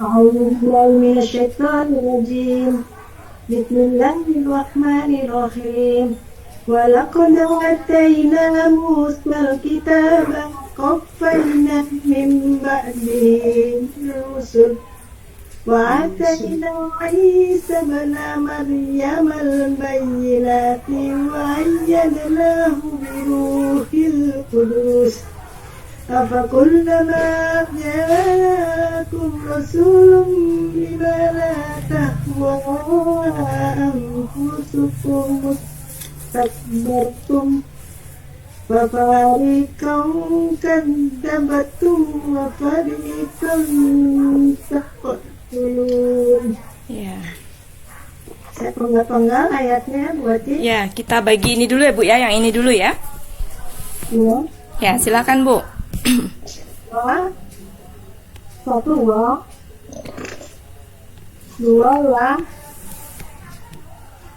أعوذ بالله من الشيطان الرجيم بسم الله الرحمن الرحيم ولقد آتينا موسى الكتاب قفينا من بعده الرسل وآتينا عيسى ابن مريم البينات وأيدناه بروح القدس أفكلما جاءكم رسول بما لا تهوى أنفسكم استكبرتم ففريقا كذبتم وفريقا تقتلون. Ya. Saya penggal-penggal ayatnya buat Ya, kita bagi ini dulu ya Bu ya, yang ini dulu ya. ya. Ya, silakan Bu. Satu wa, dua la,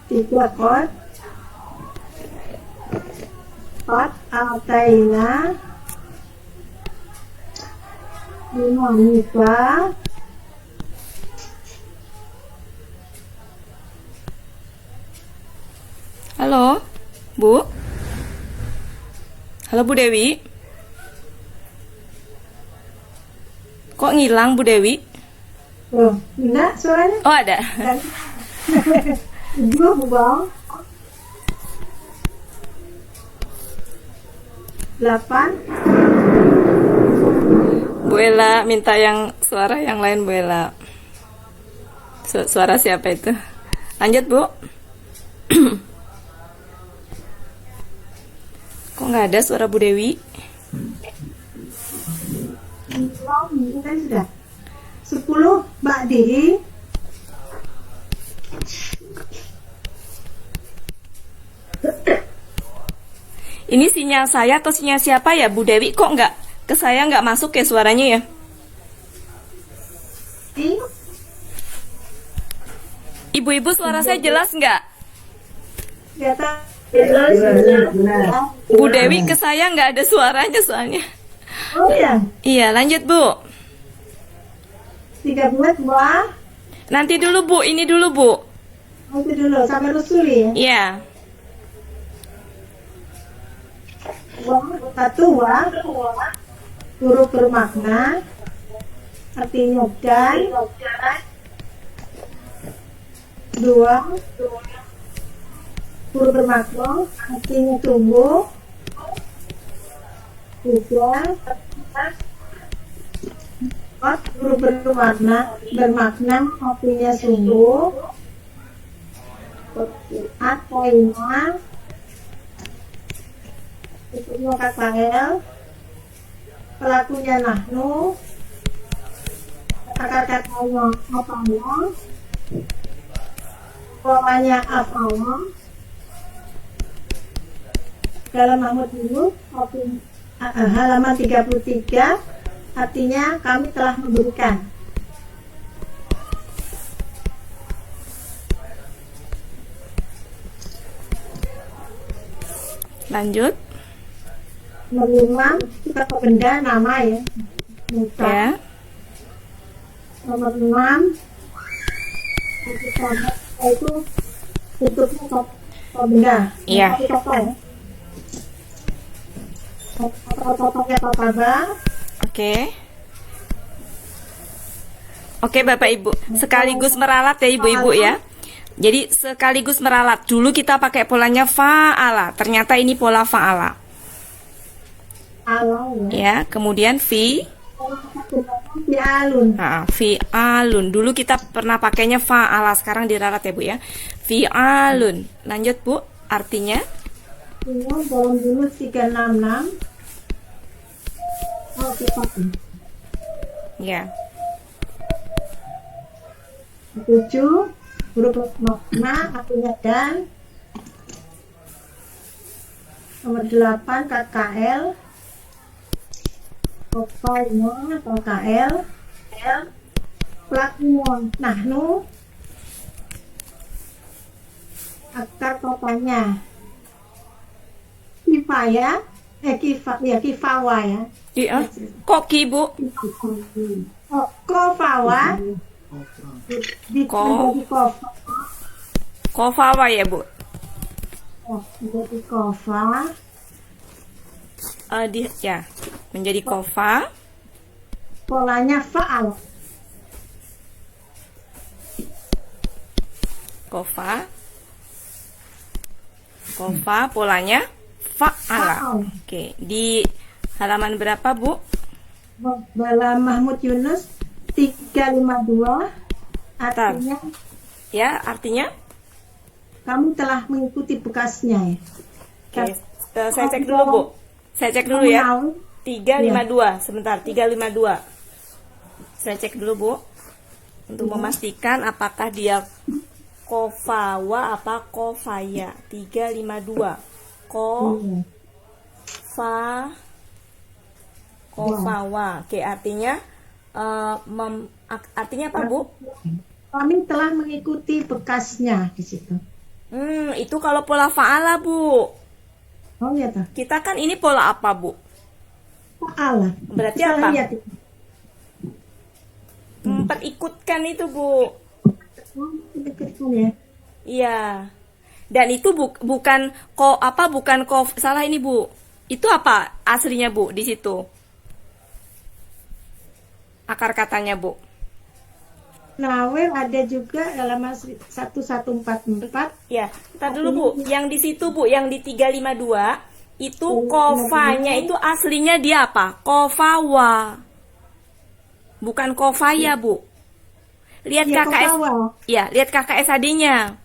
tiga kot, empat ataina, lima muka, Halo, Bu. Halo Bu Dewi. Kok ngilang Bu Dewi? loh, enggak suaranya? Oh ada. Dua bang, 8, Bu Ella minta yang suara yang lain Bu Ella. Suara siapa itu? Lanjut Bu. Kok nggak ada suara Bu Dewi? kan sudah 10 ba'dihi, Ini sinyal saya atau sinyal siapa ya Bu Dewi? Kok nggak ke saya nggak masuk ya suaranya ya? Ibu-ibu suara saya jelas nggak? data Bu Dewi ke saya nggak ada suaranya soalnya. oh ya, Iya lanjut Bu. 13 wa, Nanti dulu Bu, ini dulu Bu. itu dulu sampai rusuli ya. Iya. Satu wa, huruf bermakna, artinya dan. Dua, huruf bermakna, artinya tumbuh. Tiga, empat, huruf bermakna, artinya sungguh. Ataina, itu kata L, pelakunya nahnu, kata-katanya apanya, polanya apanya. Dalam Mahmud dulu halaman 33, artinya kami telah memberikan. Lanjut. Menerima kita ke benda nama ya, muka. Ya. Nomor 6 itu tutupnya ke benda. Iya. Pakai bang. Oke. Oke Bapak Ibu, sekaligus meralat ya Ibu-ibu ya. Jadi sekaligus meralat. Dulu kita pakai polanya fa'ala. Ternyata ini pola fa'ala. Alun. Ya, kemudian Alun. fi'alun. Dulu kita pernah pakainya fa'ala, sekarang diralat ya Bu ya. Fi'alun. Lanjut Bu, artinya? Ini dalam dulu 366. Oh, kita Ya. 7, huruf makna artinya dan. Nomor 8 KKL, pokoknya KKL, pelakunya nahnu, akar topanya kifayah, Kifawa ya. Iya. Koki, Bu. Oh, kofawa Ko. menjadi kofa. Kofawa ya, Bu. Oh, menjadi kofa. Ya. Menjadi kofa. Polanya faal. Kofa. Kofa polanya fa'ala. Faal. Oke, di halaman berapa, Bu? Dalam Mahmud Yunus 352 artinya Ya, artinya? kamu telah mengikuti bekasnya ya. Oke, saya cek dulu, Bu. Saya cek dulu ya. 352. Sebentar, 352. Saya cek dulu, Bu. Untuk memastikan apakah dia kofawa apa kofaya. 352. Kofawa. Oke, artinya artinya apa, Bu? Kami telah mengikuti bekasnya di situ. Itu kalau pola fa'ala, Bu. Oh ya toh. Kita kan ini pola apa, Bu? Faal. Berarti Salah apa? lihat. Memperikutkan itu, Bu. Oh, dekatkan ya. Iya. Dan itu bukan salah ini, Bu. Itu apa aslinya, Bu, di situ? Akar katanya, Bu. Nawel ada juga dalam 1144. Ya, ntar dulu, Bu. Yang di situ, Bu, yang di 352 itu kofanya itu aslinya dia apa? Kofawa. Bukan kofaya, Bu. Lihat Iya, KKS. kofawa. Ya, lihat KKSAD-nya.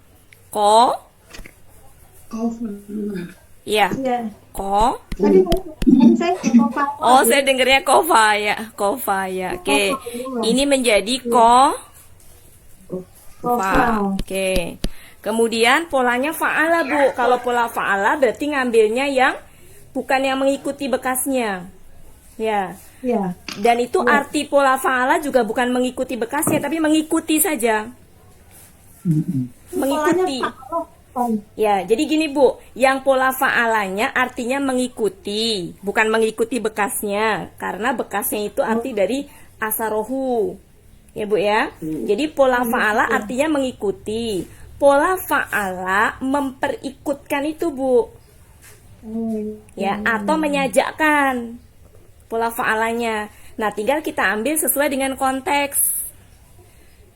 Ya, Ya. Tadi saya kofawa. Oh, saya dengernya kofaya. Kofaya. Oke. Ini menjadi Kofa. Oke. Kemudian polanya fa'ala, Bu. Kalau pola fa'ala berarti ngambilnya yang bukan yang mengikuti bekasnya. Ya. Ya. Dan itu arti pola fa'ala juga bukan mengikuti bekasnya, tapi mengikuti saja. Mengikuti. Ya, jadi gini, Bu. Yang pola fa'alanya artinya mengikuti, bukan mengikuti bekasnya. Karena bekasnya itu arti dari asarohu. Ya, Bu ya. Jadi pola fa'ala artinya mengikuti. Pola fa'ala memperikutkan itu, Bu. Ya, atau menyajakkan pola fa'alanya. Nah, tinggal kita ambil sesuai dengan konteks.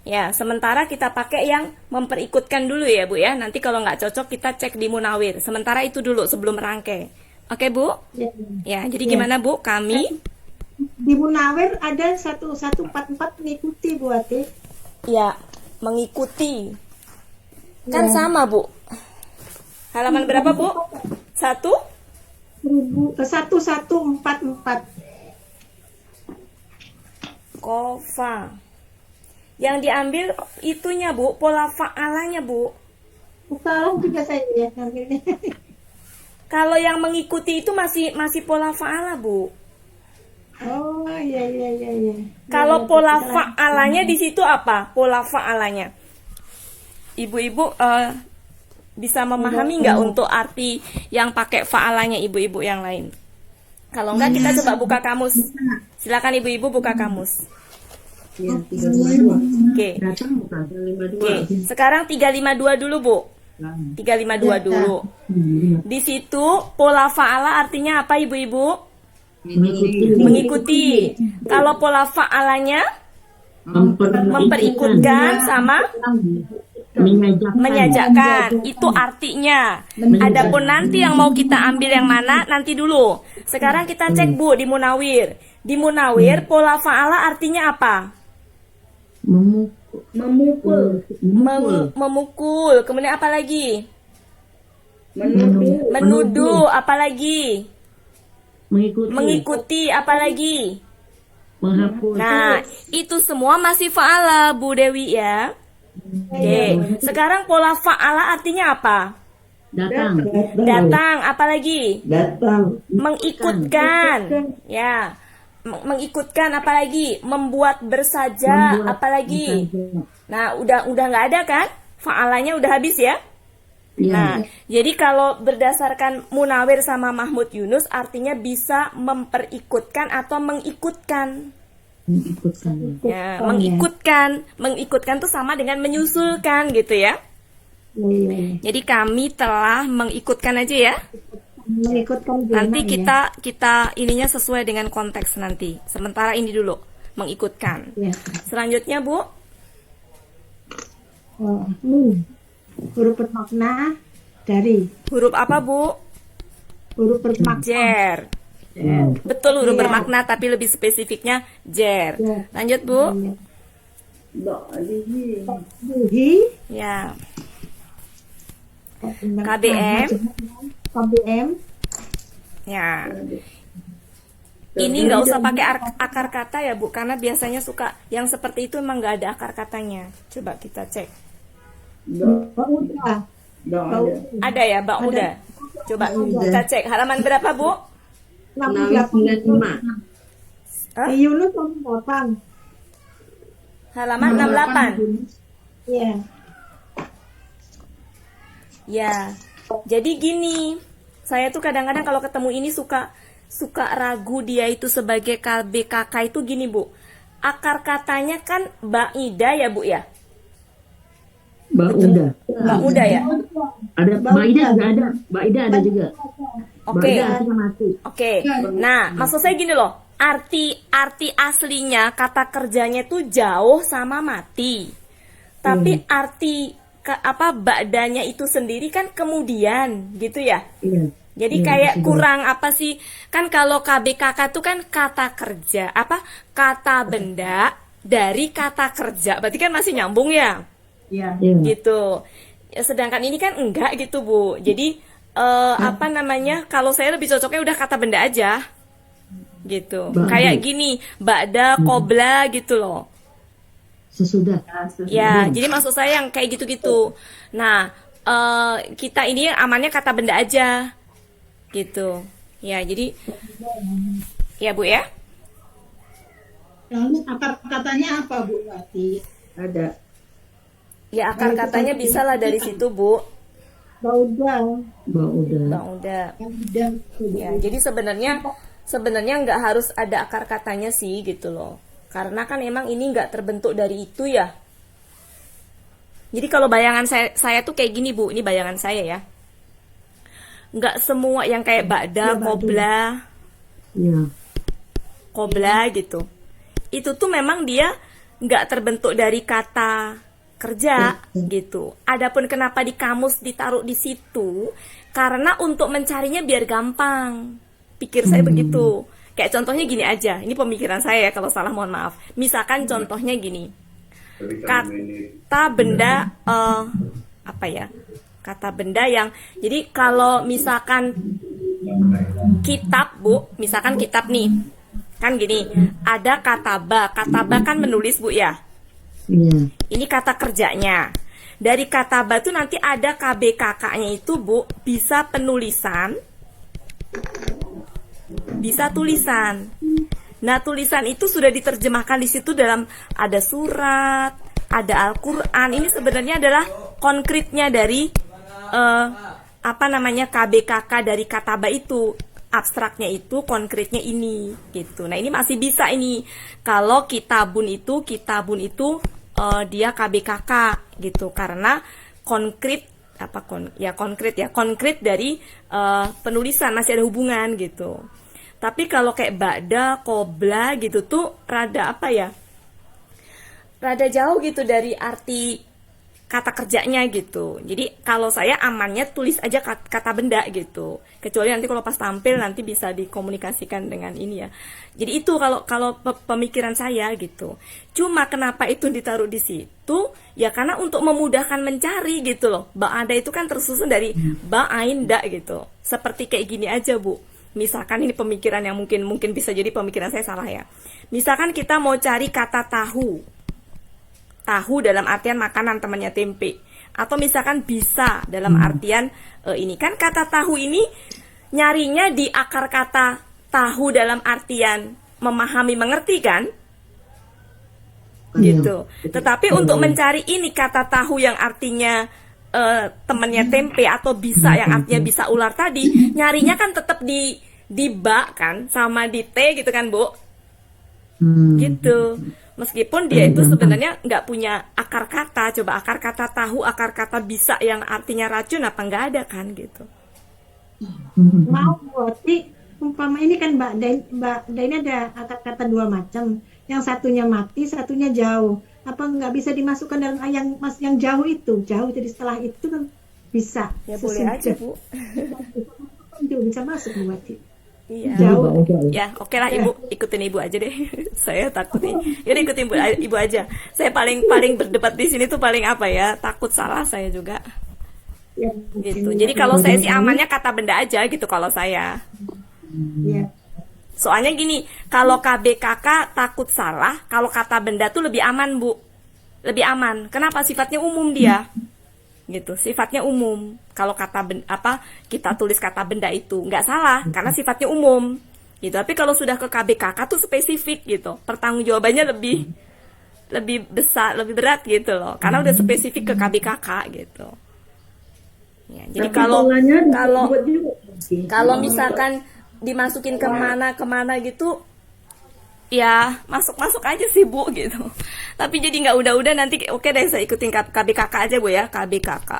Ya, sementara kita pakai yang memperikutkan dulu ya, Bu ya. Nanti kalau nggak cocok kita cek di Munawir. Sementara itu dulu sebelum rangkai. Oke, Bu? Ya, jadi gimana, Bu? Kami Di Munawir ada 1144 mengikuti Bu Ati. ya mengikuti. Kan sama, Bu. Halaman berapa, Bu? 1144. Kofa. Yang diambil itunya, Bu, pola fa'alanya, Bu. Salah juga saya ya ngambilnya. Kalau yang mengikuti itu masih pola fa'ala, Bu. Oh, iya. Kalau pola fa'alanya di situ apa? Pola fa'alanya. Ibu-ibu bisa memahami nggak untuk arti yang pakai fa'alanya ibu-ibu yang lain? Kalau enggak kita coba buka kamus. Silakan ibu-ibu buka kamus. Oke. Oke, sekarang 352 dulu, Bu. 352 dulu. Di situ pola fa'ala artinya apa, ibu-ibu? Mengikuti. Kalau pola fa'alanya memperikutkan sama menyajakkan. Itu artinya. Adapun nanti yang mau kita ambil yang mana nanti dulu. Sekarang kita cek, Bu, di Munawir. Di Munawir pola fa'ala artinya apa? Memukul. Kemudian apa lagi? Menuduh. Apa lagi? Mengikuti. Apa lagi? Nah, itu semua masih fa'ala, Bu Dewi ya. Oke. Sekarang pola fa'ala artinya apa? Datang. Apa lagi? Mengikutkan. Ya. Mengikutkan apa lagi? Membuat bersaja apa lagi? Nah, udah nggak ada kan? Fa'alanya udah habis ya? Iya. Nah, jadi kalau berdasarkan Munawir sama Mahmud Yunus artinya bisa memperikutkan atau mengikutkan. Mengikutkan. Ya, mengikutkan tuh sama dengan menyusulkan gitu ya. Iya. Jadi kami telah mengikutkan aja ya. Mengikutkan gimana Nanti ya? kita ininya sesuai dengan konteks nanti. Sementara ini dulu mengikutkan. Ya. Selanjutnya Bu, Oh, huruf bermakna dari huruf apa Bu? huruf bermakna Jer. Betul huruf bermakna tapi lebih spesifiknya jer. Jer. Lanjut Bu. Buhi Ya. KBM. KBM Ya. Ini nggak usah pakai akar kata ya Bu, karena biasanya suka yang seperti itu emang nggak ada akar katanya. Coba kita cek. Bauda Ada ya, Mbak Uda? Coba kita cek halaman berapa Bu? 68 Hah? di Yunus 8. Halaman 68. Iya. Ya. Jadi gini, saya tuh kadang-kadang kalau ketemu ini suka ragu dia itu sebagai KBKK itu gini Bu. Akar katanya kan Ba'ida ya Bu ya? Bauda. Mbak Uda ya? Ada Baida juga ada. Baida ada juga. Oke. Baida artinya mati. Oke. Nah, maksud saya gini loh. Arti aslinya kata kerjanya tuh jauh sama mati. Tapi arti ba'danya itu sendiri kan kemudian gitu ya. Iya. Jadi Iya, kayak sudah. kurang apa sih? Kan kalau KBKK tuh kan kata kerja, kata benda dari kata kerja. Berarti kan masih nyambung ya? Iya. Gitu. Ya, sedangkan ini kan enggak gitu Bu. Jadi kalau saya lebih cocoknya udah kata benda aja. Gitu. Ba'da. Kayak gini, ba'da, qobla gitu loh. Sesudah. Ya, jadi maksud saya yang kayak gitu-gitu. Nah, kita ini amannya kata benda aja. Gitu. Ya, jadi ya Bu ya. Lalu akar katanya apa Bu Wati? Ada. Ya akar katanya bisa lah dari situ Bu. Bauda Bauda. Bang udah. Dan Ya, jadi sebenarnya nggak harus ada akar katanya sih gitu loh. Karena kan emang ini nggak terbentuk dari itu ya. Jadi kalau bayangan saya tuh kayak gini Bu, ini bayangan saya ya. Nggak semua yang kayak ba'da, qobla gitu. Itu tuh memang dia nggak terbentuk dari kata kerja gitu. Adapun kenapa di kamus ditaruh di situ, karena untuk mencarinya biar gampang. Pikir saya begitu. Kayak contohnya gini aja. Ini pemikiran saya ya, kalau salah mohon maaf. Misalkan contohnya gini. Kata benda kata benda yang jadi kalau misalkan kitab Bu, misalkan kitab nih. Kan gini, ada kataba kan menulis Bu ya. Iya. Ini kata kerjanya. Dari kataba tuh nanti ada KBKK-nya itu Bu, bisa penulisan, bisa tulisan. Nah, tulisan itu sudah diterjemahkan di situ dalam ada surat, ada Al-Qur'an. Ini sebenarnya adalah konkretnya dari KBKK dari kataba itu. Abstraknya itu, konkretnya ini gitu. Nah, ini masih bisa ini. Kalau kitabun itu dia KBKK gitu karena konkret konkret dari penulisan masih ada hubungan gitu. Tapi kalau kayak ba'da, qobla gitu tuh rada rada jauh gitu dari arti kata kerjanya gitu. Jadi kalau saya amannya tulis aja kata benda gitu. Kecuali nanti kalau pas tampil nanti bisa dikomunikasikan dengan ini ya. Jadi itu kalau pemikiran saya gitu. Cuma kenapa itu ditaruh di situ? Ya karena untuk memudahkan mencari gitu loh. Ba'ada itu kan tersusun dari ba'ain da gitu. Seperti kayak gini aja Bu. Misalkan ini pemikiran yang mungkin bisa jadi pemikiran saya salah ya. Misalkan kita mau cari kata tahu. Tahu dalam artian makanan temannya tempe. Atau misalkan bisa dalam artian ini kan kata tahu ini nyarinya di akar kata tahu dalam artian memahami mengerti kan? Gitu. Tetapi untuk mencari ini kata tahu yang artinya temennya tempe atau bisa yang artinya bisa ular tadi, nyarinya kan tetap di ba kan sama di t gitu kan Bu, gitu. Meskipun dia itu sebenarnya nggak punya akar kata. Coba akar kata tahu, akar kata bisa yang artinya racun apa nggak ada kan gitu. Mau berarti umpama ini kan Mbak Dai ini ada akar kata dua macam. Yang satunya mati, satunya jauh. Apa nggak bisa dimasukkan dalam yang jauh itu? Jauh jadi setelah itu kan bisa. Ya boleh aja Bu. Bisa masuk Bu berarti. Iya. Jauh. Ya, oke lah Ibu, ikutin Ibu aja deh. Saya takut nih. Yaudah ikutin Ibu aja. Saya paling berdebat di sini tuh paling apa ya? Takut salah saya juga. Ya, Gitu. Jadi kalau saya sih amannya kata benda aja gitu kalau saya. ya. Soalnya gini, kalau KBKK takut salah, kalau kata benda tuh lebih aman Bu. Lebih aman. Kenapa? Sifatnya umum dia. Gitu, sifatnya umum. Kalau kata kita tulis kata benda itu nggak salah karena sifatnya umum. Gitu. Tapi kalau sudah ke KBKK tuh spesifik gitu. Pertanggungjawabannya lebih besar, lebih berat gitu loh. Karena udah spesifik ke KBKK gitu. Ya, jadi kalau misalkan dimasukin kemana gitu, ya masuk aja sih Bu gitu. Tapi jadi nggak udah nanti oke deh saya ikutin KBKK aja Bu ya, KBKK.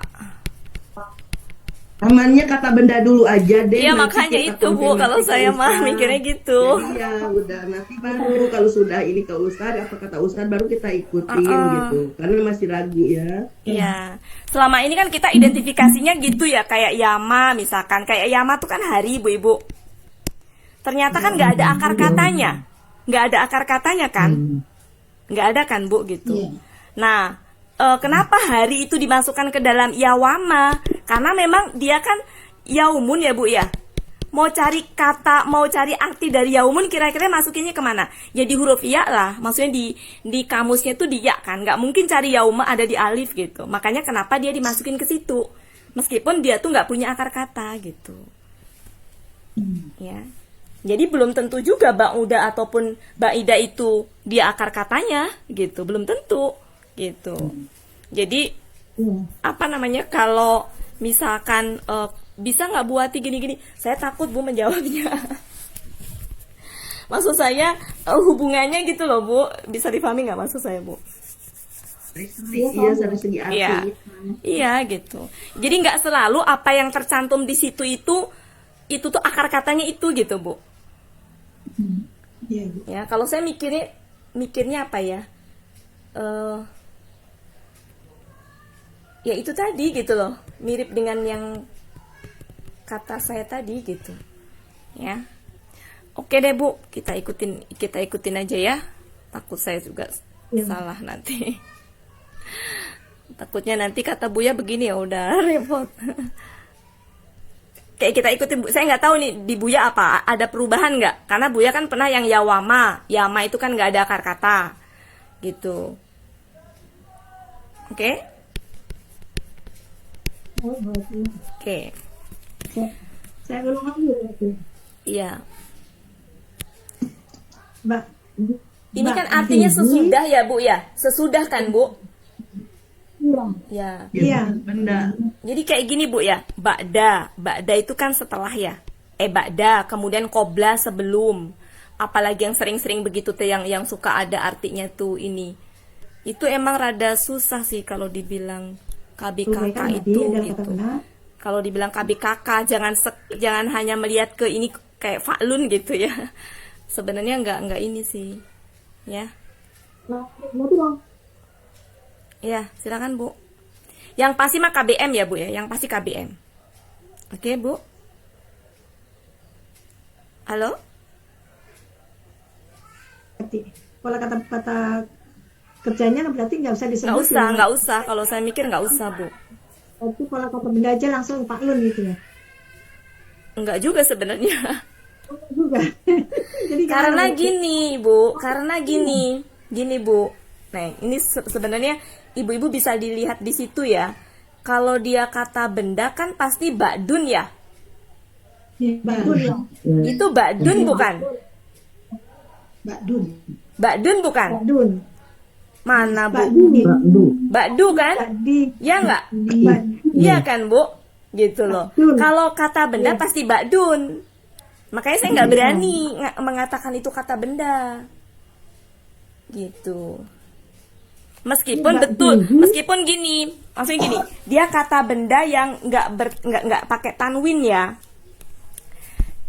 Amannya kata benda dulu aja deh. Iya nanti makanya kita itu Bu, kalau saya mah Ustadz. mikirnya gitu. Iya udah nanti baru kalau sudah ini ke Ustadz apa kata Ustadz baru kita ikutin gitu. Karena masih ragu ya. Iya. Selama ini kan kita identifikasinya gitu ya, kayak Yama misalkan, kayak Yama tuh kan hari Ibu-ibu. Ternyata kan nggak ada akar katanya. Nggak ada akar katanya kan? Nggak ada kan Bu gitu. Nah, kenapa hari itu dimasukkan ke dalam Yawama? Karena memang dia kan Yaumun ya Bu ya. Mau cari arti dari Yaumun kira-kira masukinnya kemana? Ya di huruf ya lah. Maksudnya di kamusnya tuh di ya kan. Nggak mungkin cari Yauma ada di alif gitu. Makanya kenapa dia dimasukin ke situ? Meskipun dia tuh nggak punya akar kata gitu. Ya. Jadi belum tentu juga Ba'uda ataupun Ba'ida itu dia akar katanya gitu, belum tentu gitu. Jadi apa namanya kalau misalkan bisa nggak Bu Ati gini-gini, saya takut Bu menjawabnya. Maksud saya hubungannya gitu loh Bu, bisa dipahami nggak maksud saya Bu? Iya dari segi arti. Iya gitu. Jadi nggak selalu apa yang tercantum di situ itu tuh akar katanya itu gitu Bu. Ya kalau saya mikirnya apa ya, ya itu tadi gitu loh, mirip dengan yang kata saya tadi gitu ya. Oke deh Bu, kita ikutin aja ya. Takut saya juga salah nanti. Takutnya nanti kata Buya begini ya udah repot. Kayak kita ikutin Bu. Saya nggak tahu nih di Buya apa ada perubahan nggak? Karena Buya kan pernah yang Yawama itu kan nggak ada akar kata gitu. Oke? Oke. Saya ulang lagi berarti. Iya. Mbak. Ini kan artinya sesudah ya Bu ya? Sesudah kan Bu? Ya. Iya. Benda. Jadi kayak gini Bu ya, ba'da itu kan setelah ya. Ba'da, kemudian qobla sebelum. Apalagi yang sering-sering begitu tuh yang suka ada artinya tuh ini. Itu emang rada susah sih kalau dibilang KBKK itu gitu. Kalau dibilang KBKK jangan hanya melihat ke ini kayak fa'lun gitu ya. Sebenarnya enggak ini sih. Ya. Ya, silakan Bu. Yang pasti mah KBM ya Bu ya, yang pasti KBM. Oke Bu. Halo? Kalau kata kerjanya berarti nggak usah disebut. Nggak usah. Kalau saya mikir nggak usah Bu. Berarti kalau kata benda aja langsung paklun gitu ya? Enggak juga sebenarnya. Juga. Jadi Karena gini Bu, gini Bu. Nah ini sebenarnya ibu-ibu bisa dilihat di situ ya. Kalau dia kata benda kan pasti ba'dun ya. Ba'dun ya. Itu ba'dun bukan? Ba'dun bukan? Ba'dun. Mana Bu? Ba'du. Ba'du kan? Ba'di. Ya enggak? Iya kan, Bu? Gitu loh. Ba'dun. Kalau kata benda Iya. pasti ba'dun. Makanya saya nggak berani mengatakan itu kata benda. Gitu. Meskipun Iya, betul, ba'dun. meskipun gini, maksudnya gini, dia kata benda yang nggak pakai tanwin ya.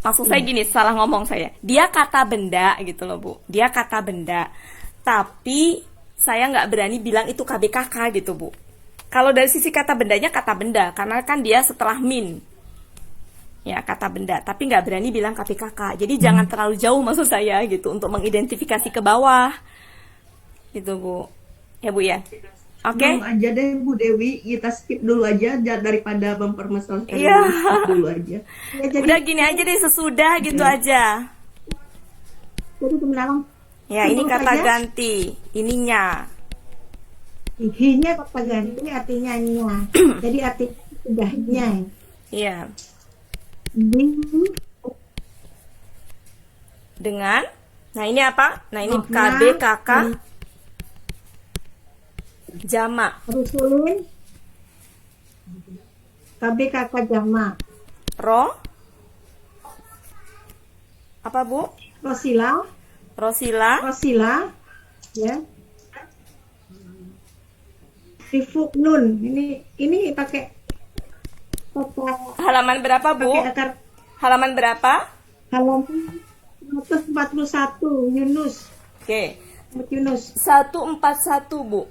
Maksud saya gini, salah ngomong saya. Dia kata benda gitu loh, Bu. Dia kata benda. Tapi saya nggak berani bilang itu KBKK gitu, Bu. Kalau dari sisi kata bendanya kata benda, karena kan dia setelah min. Ya, kata benda. Tapi nggak berani bilang KBKK. Jadi jangan terlalu jauh maksud saya gitu, untuk mengidentifikasi ke bawah. Gitu, Bu. Ya, Bu ya. Oke? Mau aja deh Bu Dewi, kita skip dulu aja daripada mempermasalahkan. Iya. Skip dulu aja. Ya, jadi Udah gini aja deh, sesudah gitu aja. jadi sebenarnya Ya, ini Tunggu kata saja. ganti. Ininya. hinya kata ganti artinya nya. Jadi arti sudahnya. Iya. Di Dengan, nah ini apa? Nah ini Nah, KB, KK, jamak. rusulin KBKK jama. Ro, apa Bu? Rosila, Rosila, ya. Rifuk nun. Ini pakai halaman berapa Bu? akar Halaman berapa? halaman 141 Yunus. Oke, Yunus. 141 Bu.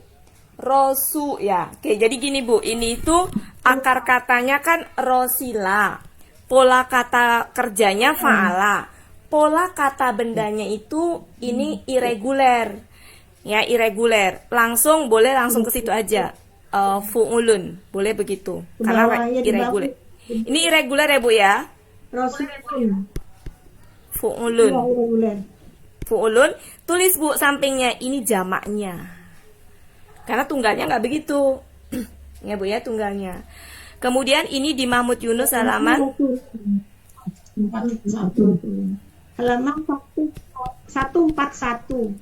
Rosu ya. Oke, jadi gini Bu, ini itu akar katanya kan Rosila. Pola kata kerjanya fa'ala. Pola kata bendanya itu ini irregular. Ya, irregular. Langsung boleh langsung ke situ aja. Fu'ulun, boleh begitu. Ke Karena bawahnya di irregular. bawah. Ini irregular ya, Bu ya? Rosulun. Fu'ulun. Ya, reguler. Fu'ulun, tulis Bu sampingnya, ini jamaknya. Karena tunggalnya nggak begitu. Ya Bu ya, tunggalnya. Kemudian ini di Mahmud Yunus halaman Halaman 141.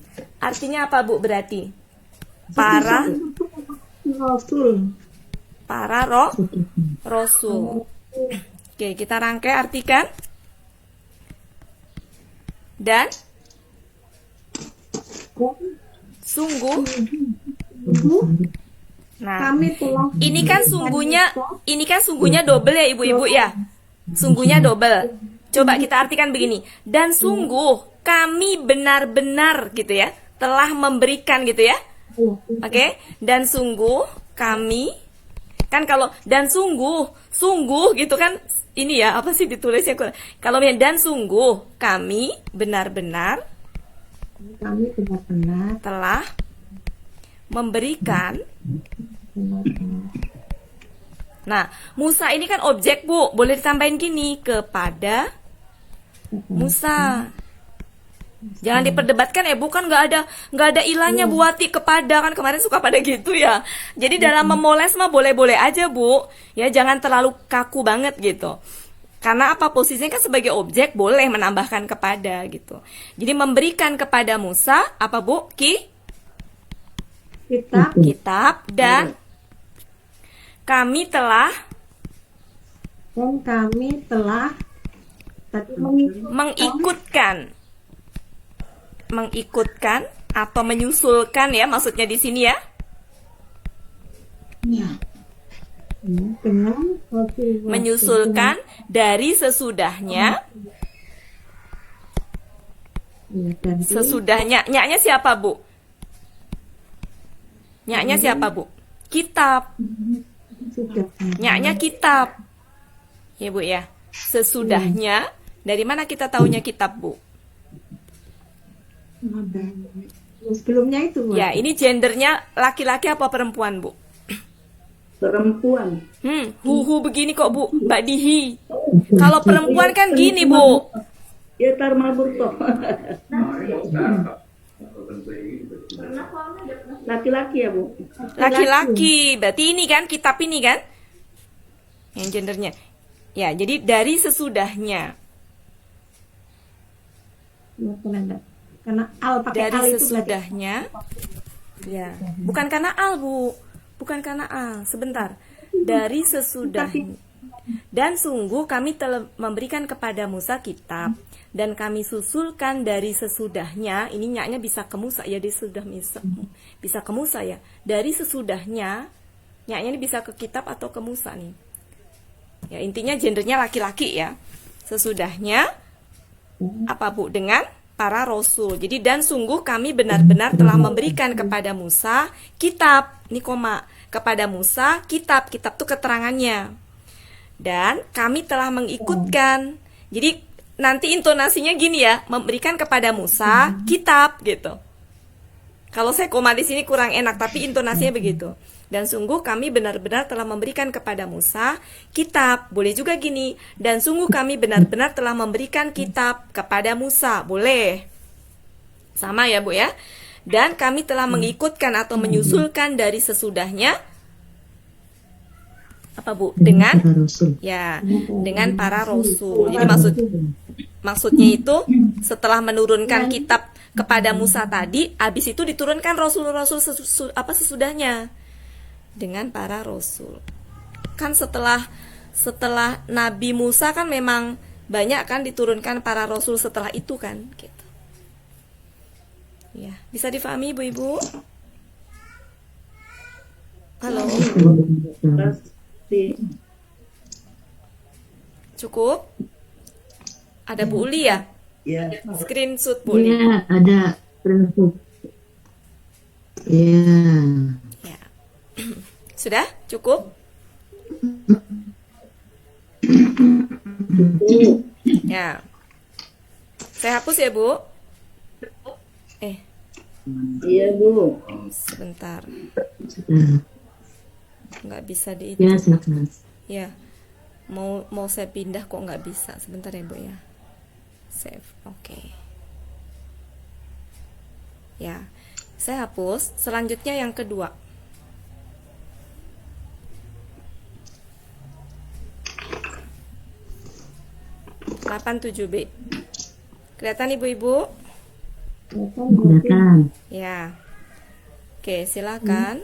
artinya apa Bu berarti? Para Rasul. Rasul. Oke, kita rangkai artikan. Dan sungguh. Nah, Kami telah ini kan sungguhnya double ya Ibu-ibu ya. Sungguhnya double. Coba kita artikan begini. Dan sungguh kami benar-benar gitu ya, telah memberikan gitu ya. Oke? Dan sungguh kami kan kalau dan sungguh gitu kan ini ya apa sih ditulisnya kalau dan sungguh kami benar-benar kami benar-benar telah memberikan. Nah, Musa ini kan objek Bu, boleh ditambahin gini, kepada Musa. Jangan diperdebatkan ya Bu, kan nggak ada ilahnya buati kepada, kan kemarin suka pada gitu ya. Jadi dalam memoles mah boleh-boleh aja Bu, ya jangan terlalu kaku banget gitu. Karena apa, posisinya kan sebagai objek boleh menambahkan kepada gitu. Jadi memberikan kepada Musa apa Bu? Kitab dan kami telah tadi mengikutkan atau menyusulkan ya maksudnya di sini ya. dengan Menyusulkan dari sesudahnya. Sesudahnya, nyaknya siapa Bu? Nyaknya siapa Bu? Kitab. Nyaknya kitab. Ya Bu ya. Sesudahnya, dari mana kita tahunya kitab Bu? sebelumnya itu Bu. Ya, ini gendernya laki-laki apa perempuan Bu? Perempuan. Huhu begini kok Bu, Mbak Dihi. Kalau perempuan kan gini Bu. Ya tar mabur toh. Laki-laki ya Bu. Laki-laki, berarti ini kan kitab ini kan? Yang gendernya. Ya, jadi dari sesudahnya. Karena al pakai Dari al itu berarti sesudahnya. Ya, bukan karena al Bu. Bukan karena al, sebentar. dari sesudahnya. Dan sungguh kami telah memberikan kepada Musa kitab, dan kami susulkan dari sesudahnya. Ini nyaknya bisa ke Musa ya, dia sudah bisa ke Musa ya. Dari sesudahnya, nyaknya ini bisa ke kitab atau ke Musa nih. Ya, intinya gendernya laki-laki ya. Sesudahnya apa Bu? Dengan para rasul. Jadi dan sungguh kami benar-benar telah memberikan kepada Musa kitab. Ini koma. Kepada Musa kitab. Kitab itu keterangannya. Dan kami telah mengikutkan. Jadi nanti intonasinya gini ya, memberikan kepada Musa kitab gitu. Kalau saya koma di sini kurang enak, tapi intonasinya begitu. Dan sungguh kami benar-benar telah memberikan kepada Musa kitab. Boleh juga gini. Dan sungguh kami benar-benar telah memberikan kitab kepada Musa. Boleh. Sama ya Bu ya. Dan kami telah mengikutkan atau menyusulkan dari sesudahnya. Apa Bu? Dengan para rasul. ya, dengan para rasul. Jadi maksudnya itu setelah menurunkan kitab kepada Musa tadi, habis itu diturunkan rasul-rasul sesudahnya dengan para rasul. Kan setelah Nabi Musa kan memang banyak kan diturunkan para rasul setelah itu kan gitu. Ya, bisa difahami Ibu-ibu? Halo. Cukup? Ada Bu Uli ya? Ya. Screenshot Bu Uli. Iya, ada prinsip. Iya. Ya. Sudah? Cukup? Ya. Saya hapus ya, Bu. Iya Bu. Sebentar. Sudah. Nggak bisa di Ya, silakan. Ya. Mau saya pindah kok nggak bisa. Sebentar ya, Bu ya. Save. Oke. Ya. Saya hapus. Selanjutnya yang kedua. Delapan 7B. Kelihatan Ibu-ibu? Silakan. Ya. Oke, silakan.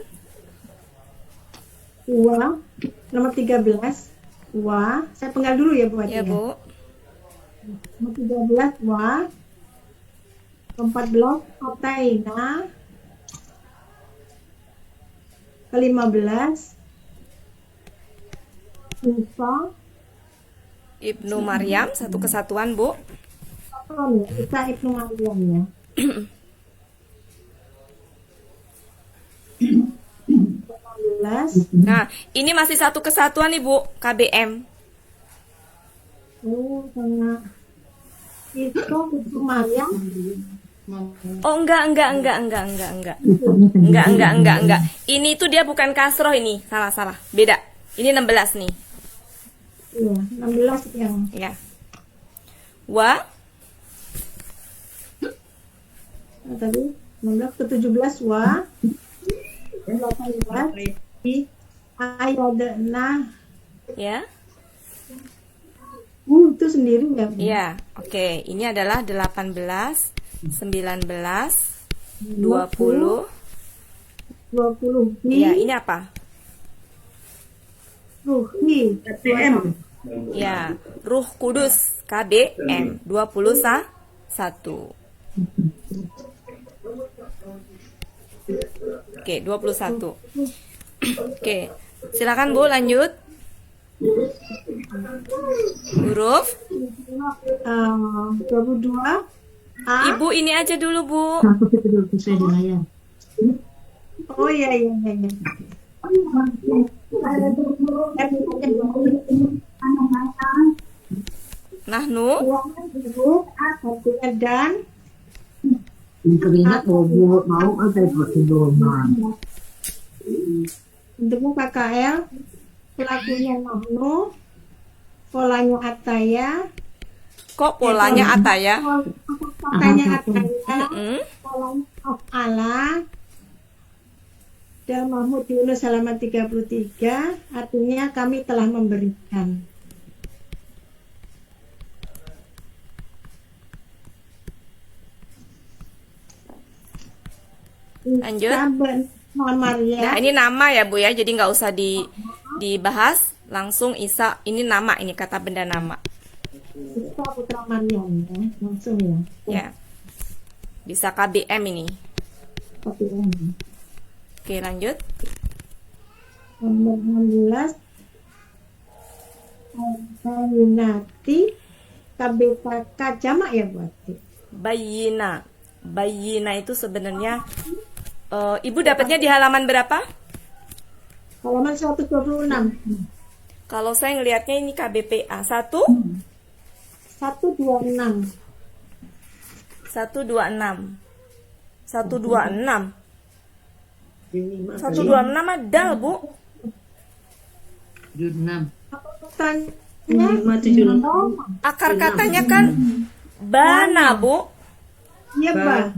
Wa, nomor 13. Wa, saya penggal dulu ya Bu Wati. Ya, Bu. Nomor 13 wa. 14 Ataina. Ke-15 Musa. Ibnu Maryam, satu kesatuan, Bu. Isa Ibnu Maryam ya. 16. Nah, ini masih satu kesatuan nih, Bu, KBM. Oh, sama itu Ibnu Maryam. Oh, enggak. Ini tuh dia bukan kasroh ini. Salah. Beda. Ini 16 nih. Iya, 16 yang Ya. Wa, tadi 16 ke 17 wa. 18 ayodna. ya. Itu sendiri ya. Iya, oke. Ini adalah 18, 19, 20. 20 Iya, ini apa? Ruhi KTM. Ya, Ruh Kudus, KBM 21. Oke, 21. Oke, silakan Bu lanjut. Huruf 22 A. Ibu ini aja dulu, Bu. Satu kita dulu sesuai di layar. Oh iya. Nahnu, Dan Teringat mau ada pertemuan. bentuknya KKL, pelakunya Nahnu, polanya Ataya, kok polanya Ataya? polanya Ataya, Hmm? polanya Af'ala, dan Mahmud Yunus halaman 33, artinya kami telah memberikan. Lanjut. Saben Maria. Nah, ini nama ya, Bu ya. Jadi nggak usah dibahas langsung Isa. Ini nama, ini kata benda nama. Isa Putra Maryam ya, langsung ya. Ya. Bisa KBM ini. KPM. Oke, lanjut. Nomor 16 Bayinati KBKK jamak ya berarti. Bayina. Bayina itu sebenarnya Ibu dapatnya di halaman berapa? Halaman 126. Kalau saya ngelihatnya ini KBPA 1 126. 126. 126. 126 126 ada, Bu. 76. Apa pertanyaannya? 576. Akar katanya kan bana, Bu. Iya, Pak.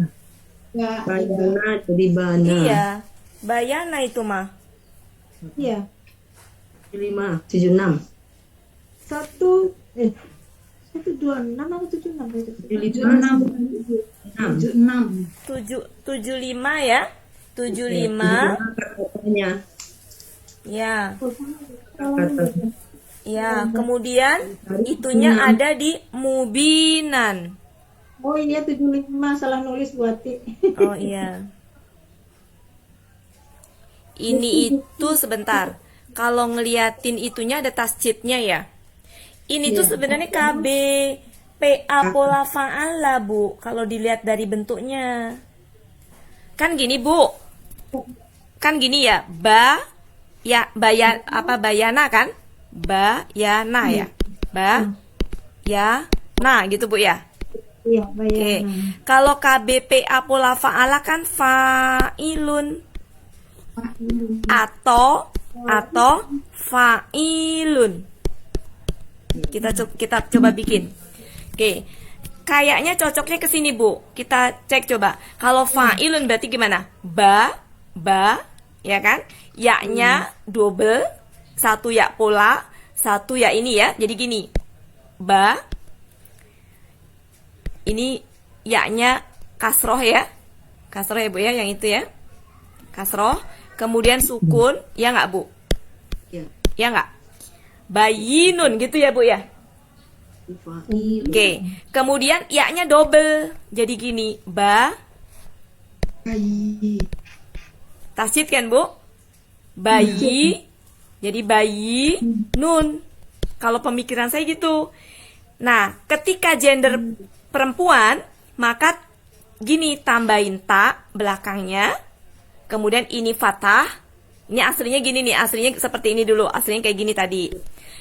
Ya, Bayana jadi bana. Iya. Bayana itu mah. iya. 576. 126 atau 76 itu? 76. 75 ya. 75. Katanya. Ya. Kata. Ya, kemudian itunya ada di mubinan. Oh iya 75 salah nulis buati. Oh iya. Ini itu sebentar. Kalau ngeliatin itunya ada tasjidnya ya. Ini tuh sebenarnya KB PA pola fa'ala, Bu. Kalau dilihat dari bentuknya. Kan gini, Bu. Kan gini ya. Ya, bayana kan? Bayana ya. Nah, gitu Bu ya. Iya, Oke. bayar. Kalau KBPA pola fa'ala kan fa'ilun atau fa'ilun. Kita coba bikin. Oke. Kayaknya cocoknya ke sini, Bu. Kita cek coba. Kalau fa'ilun berarti gimana? Ya kan? Ya-nya double, satu ya pola, satu ya ini ya. Jadi gini. Ini ya-nya kasroh ya. Kasroh ya, Bu ya, yang itu ya. Kasroh. Kemudian sukun, ya nggak, Bu? Ya. Ya nggak? Bayinun gitu ya, Bu ya. Oke. Kemudian ya-nya double. Jadi gini, tasjid kan, Bu? Bayi. Jadi bayi nun. Kalau pemikiran saya gitu. Nah, ketika gender perempuan, maka gini, tambahin ta belakangnya. Kemudian ini fathah. Ini aslinya gini nih, aslinya seperti ini dulu. Aslinya kayak gini tadi.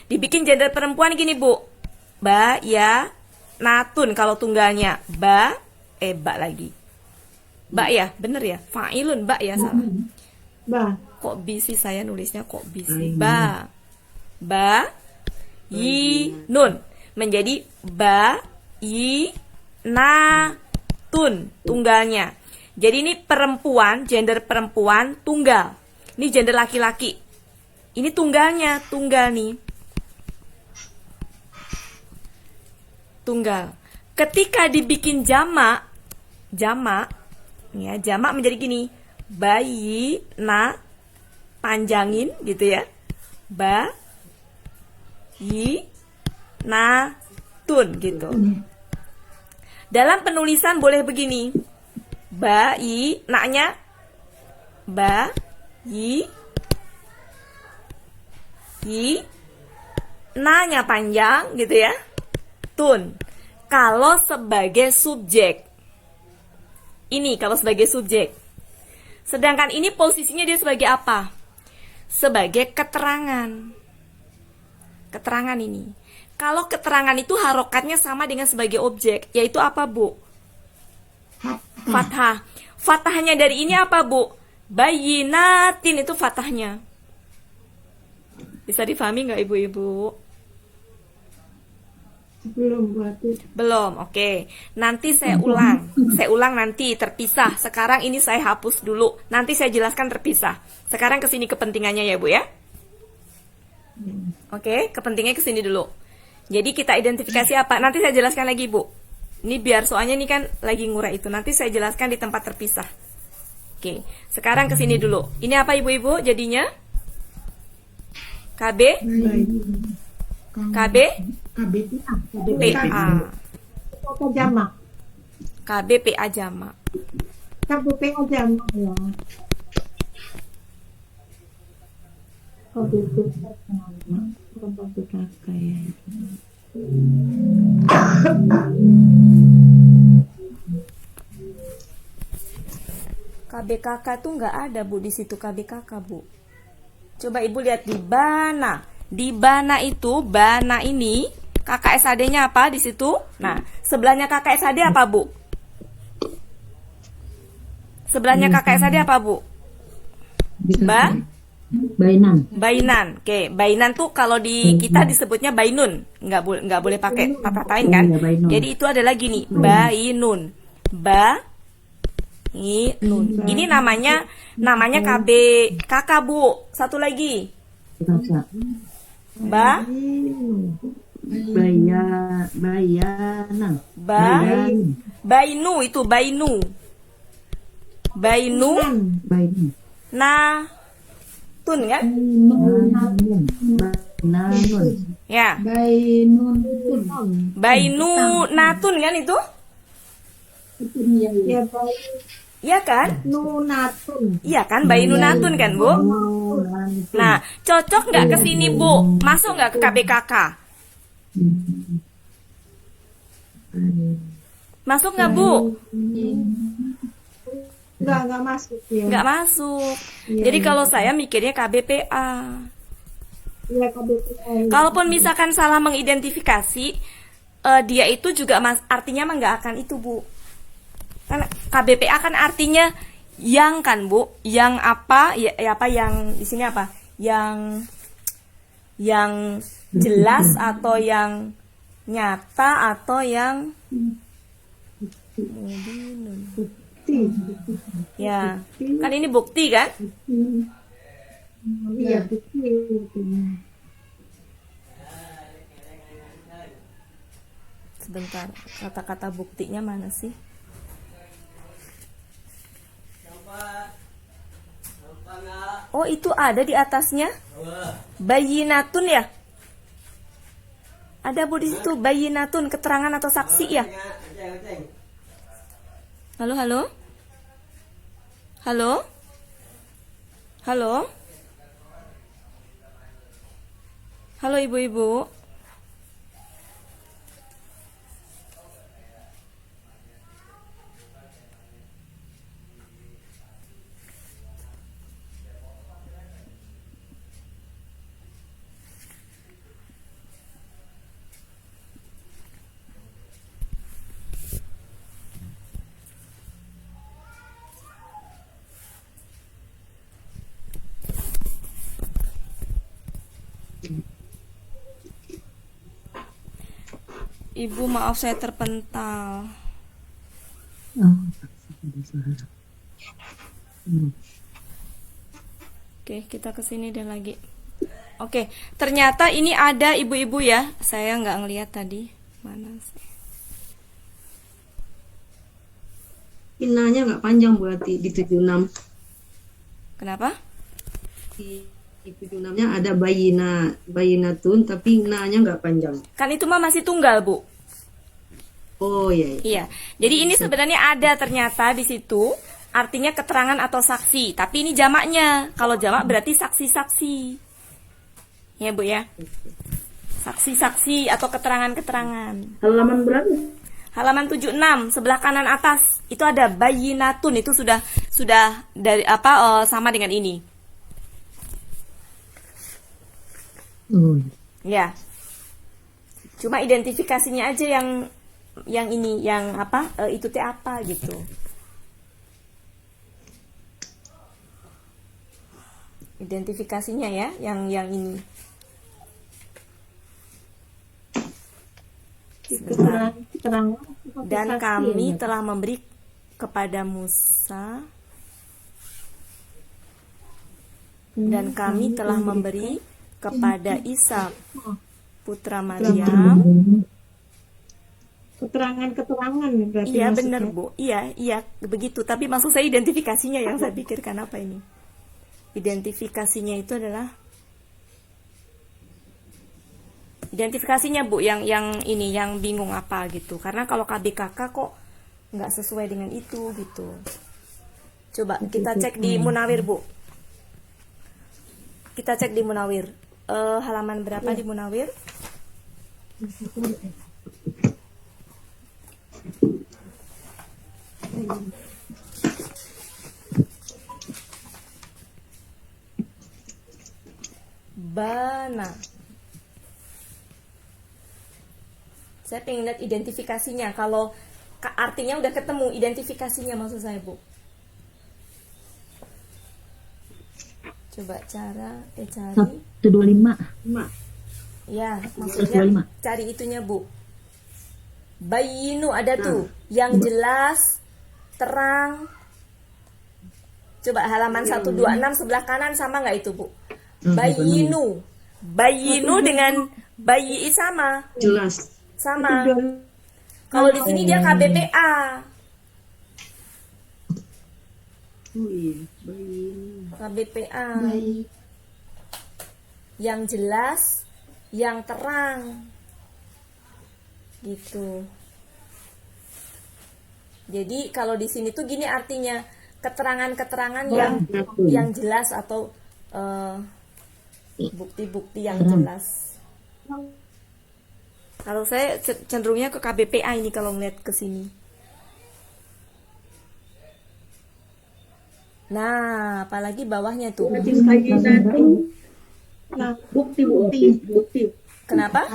Dibikin gender perempuan gini, Bu. Natun kalau tunggalnya. Ba lagi. Ya, bener ya? Fa'ilun, ya salah. Kok bisi saya nulisnya kok bisi? Nun. Menjadi natun tunggalnya. Jadi ini perempuan, gender perempuan tunggal. Ini gender laki-laki. Ini tunggalnya, tunggal nih. Tunggal. Ketika dibikin jamak ya, jamak menjadi gini. Bayi, panjangin gitu ya. Natun gitu. Dalam penulisan boleh begini. Naknya nanya panjang gitu ya. Tun. Kalau sebagai subjek. Ini kalau sebagai subjek. Sedangkan ini posisinya dia sebagai apa? Sebagai keterangan. Keterangan ini. Kalau keterangan itu harokatnya sama dengan sebagai objek, yaitu apa, Bu? Fathah. Fathahnya dari ini apa, Bu? Bayinatin itu fathahnya. Bisa difahami nggak, Ibu-ibu? Belum buati. Belum, oke. Nanti saya ulang. Saya ulang nanti terpisah. Sekarang ini saya hapus dulu. Nanti saya jelaskan terpisah. Sekarang kesini kepentingannya ya, Bu ya. Oke, kepentingannya kesini dulu. Jadi kita identifikasi apa? Nanti saya jelaskan lagi, Bu. Ini biar soalnya ini kan lagi ngurah itu. Nanti saya jelaskan di tempat terpisah. Oke, sekarang kesini dulu. Ini apa, Ibu-ibu jadinya? KB, KB, KBPA. PA. Kata jamak. KB, PA jamak. KBPA jamak ya. KBPA jamak. KBPK ya. KBKK tuh nggak ada Bu di situ KBKK Bu. Coba Ibu lihat di Bana. Di Bana itu, Bana ini kakak SAD-nya apa di situ? Nah, sebelahnya kakak SAD apa Bu? Sebelahnya kakak SAD apa Bu? Ba? Bainan. Bainan. Oke, Bainan tuh kalau di kita disebutnya Bainun. Nggak boleh pakai patahin kan? Iya, Bainun. Jadi itu ada lagi nih, Bainun. Nun. Ini namanya KB kakak Bu. Satu lagi. Baca. Ba Bayanan. Bainu itu Bainu. Bainu Bainan. na tun kan? Bainanun. Ya. Bainun. Bainu natun kan itu? Ya baik. Iya kan? Nunatun. Iya kan Bainu natun kan Bu? Nah, cocok nggak ke sini Bu? Masuk nggak ke KBKK? Masuk nggak Bu? Enggak masuk ya. Nggak masuk. Jadi kalau saya mikirnya KBPA. Iya KBPA. Kalaupun misalkan salah mengidentifikasi, dia itu juga artinya mah nggak akan itu Bu. Kan KBPA kan artinya yang kan Bu, yang apa ya, apa yang di sini apa? Yang jelas atau yang nyata atau yang ya. Kan ini bukti kan? Iya. Sebentar, kata-kata buktinya mana sih? Oh, itu ada di atasnya. Bayinatun ya? Ada Bu di situ bayinatun, keterangan atau saksi ya? Halo, halo? Halo? Halo? Halo ibu-ibu? Ibu maaf saya terpental. Oke, kita ke sini deh lagi. Oke, ternyata ini ada ibu-ibu ya. Saya nggak ngelihat tadi. Mana sih? Inanya nggak panjang berarti di 76. Kenapa? Di 76-nya ada bayinatun tapi na-nya nggak panjang. Kan itu mah masih tunggal, Bu. Oh iya. Iya. Jadi ini sebenarnya ada ternyata di situ artinya keterangan atau saksi, tapi ini jamaknya. Kalau jamak berarti saksi-saksi. Ya, Bu ya. Saksi-saksi atau keterangan-keterangan. Halaman berapa? Halaman 76 sebelah kanan atas itu ada bayinatun, itu sudah dari apa sama dengan ini. Ya. Cuma identifikasinya aja yang ini, yang apa? Itu teh apa gitu. Identifikasinya ya, yang ini. Dan kami telah memberi kepada Musa dan kami telah memberi kepada Isa putra Maryam keterangan berarti. Iya maksudnya. benar Bu, iya begitu. Tapi maksud saya identifikasinya yang saya pikirkan apa ini? Identifikasinya itu adalah Identifikasinya Bu, yang ini yang bingung apa gitu. Karena kalau KBKK kok nggak sesuai dengan itu gitu. Coba kita cek di Munawir Bu. Kita cek di Munawir. Halaman berapa di Munawir? Bana. Saya pengen lihat identifikasinya. Kalau artinya udah ketemu, identifikasinya maksud saya Bu. Coba cari. 125. Ya, maksudnya 125. cari itunya Bu. Bayinu ada tuh, yang jelas, terang. Coba halaman 126 sebelah kanan sama nggak itu Bu? Bayinu. Bayinu dengan bayi sama. Jelas. Sama. Kalau di sini dia KBPA. Oh iya, baik. KBPA. Baik. Yang jelas, yang terang. Gitu. Jadi kalau di sini tuh gini artinya keterangan-keterangan yang jelas atau bukti-bukti yang jelas. Kalau saya cenderungnya ke KBPA ini kalau ngeliat ke sini. Nah, apalagi bawahnya tuh. Nah, Bukti. Kenapa?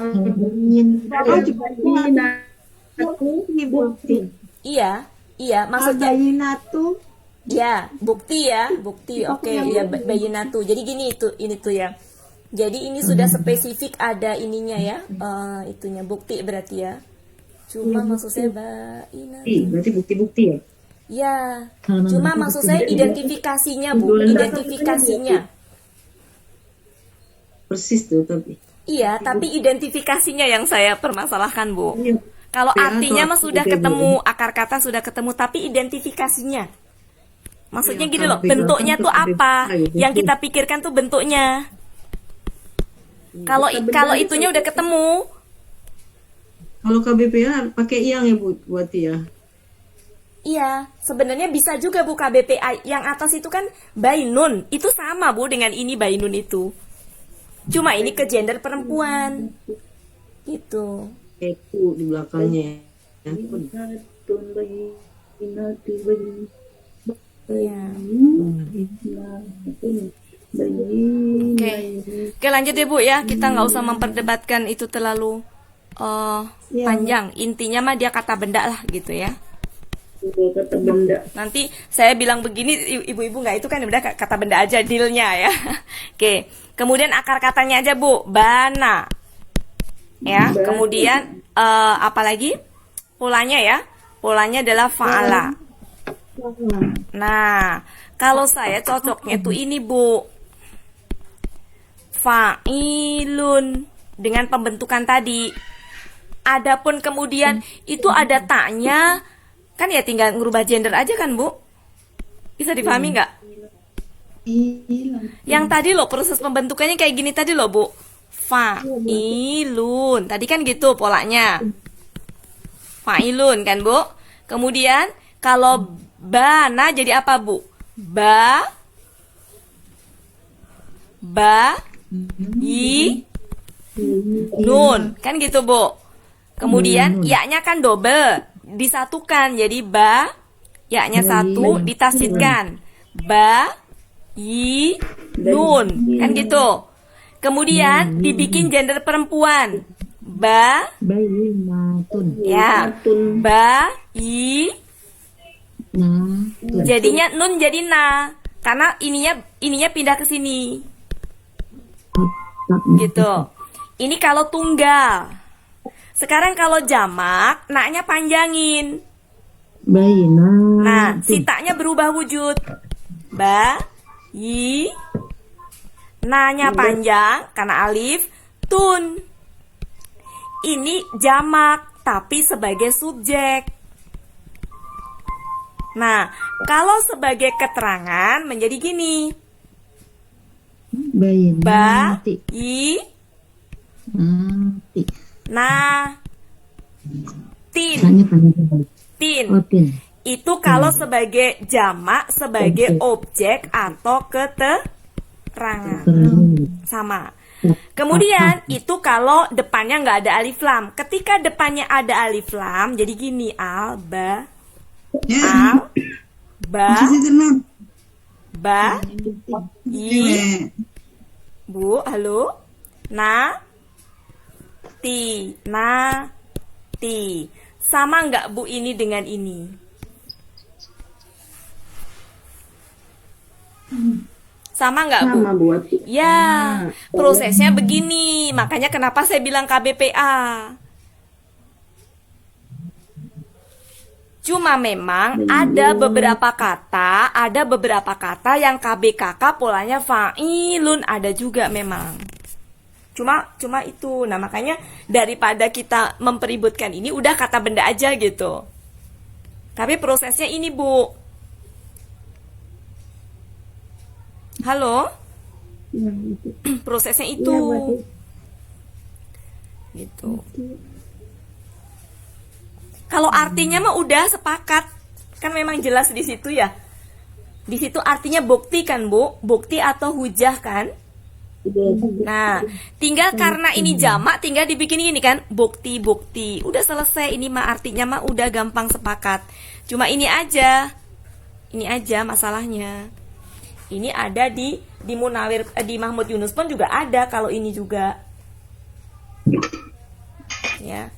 bawah juga bukti. Iya, maksudnya Bayinatu ya, bukti ya, bukti. Oke, ya bayinatu. Jadi gini ini tuh ya. Jadi ini sudah spesifik ada ininya ya, itunya bukti berarti ya. Cuma maksud saya bayinatu. Berarti bukti-bukti ya? Ya, cuma maksud saya identifikasinya Bu, identifikasinya. Persis tuh tapi. Iya, tapi identifikasinya yang saya permasalahkan Bu. Iya. Kalau Ya, artinya mah atau sudah artinya ketemu, akar kata sudah ketemu, tapi identifikasinya. Maksudnya Ya, gini loh, KBPA bentuknya tuh KBPA, apa? ya, Yang betul. kita pikirkan tuh bentuknya. Kalau itunya udah ketemu, Kalau KBPA pakai yang ya buat ya. iya, sebenarnya bisa juga Bu KBPA. Yang atas itu kan bainun, itu sama Bu dengan ini bainun itu. Cuma ini ke gender perempuan. Gitu. Itu di belakangnya. Ya. Iya. Oke, lanjut ya Bu ya. Kita nggak usah memperdebatkan itu terlalu panjang. Intinya mah dia kata benda lah gitu ya. Kata benda. Nanti saya bilang begini, ibu-ibu nggak itu kan udah kata benda aja dealnya ya. Oke, kemudian akar katanya aja Bu, bana. Ya, kemudian apa lagi? Polanya ya. Polanya adalah fa'ala. Nah, kalau saya cocoknya tuh ini Bu. Fa'ilun dengan pembentukan tadi. Adapun kemudian itu ada taknya, kan ya tinggal ngerubah gender aja kan Bu? Bisa dipahami nggak? Yang tadi loh proses pembentukannya kayak gini tadi loh Bu. Fa'ilun. Tadi kan gitu polanya. Fa'ilun kan Bu? Kemudian kalau bana jadi apa Bu? I nun kan gitu Bu. Kemudian ya-nya kan double disatukan jadi ya-nya satu ditasydihkan nun kan gitu. Kemudian dibikin gender perempuan Bayinatun. ya Natun. jadinya nun jadi na karena ininya pindah ke sini gitu. Ini kalau tunggal. Sekarang kalau jamak, naknya panjangin. Bayinatun. Nah, si taknya berubah wujud. Nanya panjang karena alif, tun. Ini jamak tapi sebagai subjek. Nah, kalau sebagai keterangan menjadi gini. Bayinati. Natun. Nah, tin. Tanya balik. Tin. Oh, tin. Itu kalau sebagai jamak, sebagai objek atau keterangan. Sama. Kemudian itu kalau depannya nggak ada alif lam. Ketika depannya ada alif lam, jadi gini, al, ba, i, bu, halo, na, ti, sama nggak bu ini dengan ini? Sama nggak bu? Sama buat Ya, prosesnya begini. Makanya kenapa saya bilang KBPA. Cuma memang ada beberapa kata yang KBKK polanya fa'ilun, ada juga memang. Cuma itu. Nah, makanya daripada kita mempeributkan ini, udah kata benda aja gitu. Tapi prosesnya ini, Bu. Halo? Prosesnya itu. Gitu. Kalau artinya mah udah sepakat. Kan memang jelas di situ ya. Di situ artinya bukti kan, Bu? Bukti atau hujah kan? Nah, tinggal karena ini jamak, tinggal dibikin ini kan, bukti-bukti. Udah selesai, ini mah artinya mah udah gampang sepakat. Cuma ini aja masalahnya. Ini ada di Munawir, di Mahmud Yunus pun juga ada kalau ini juga. Ya.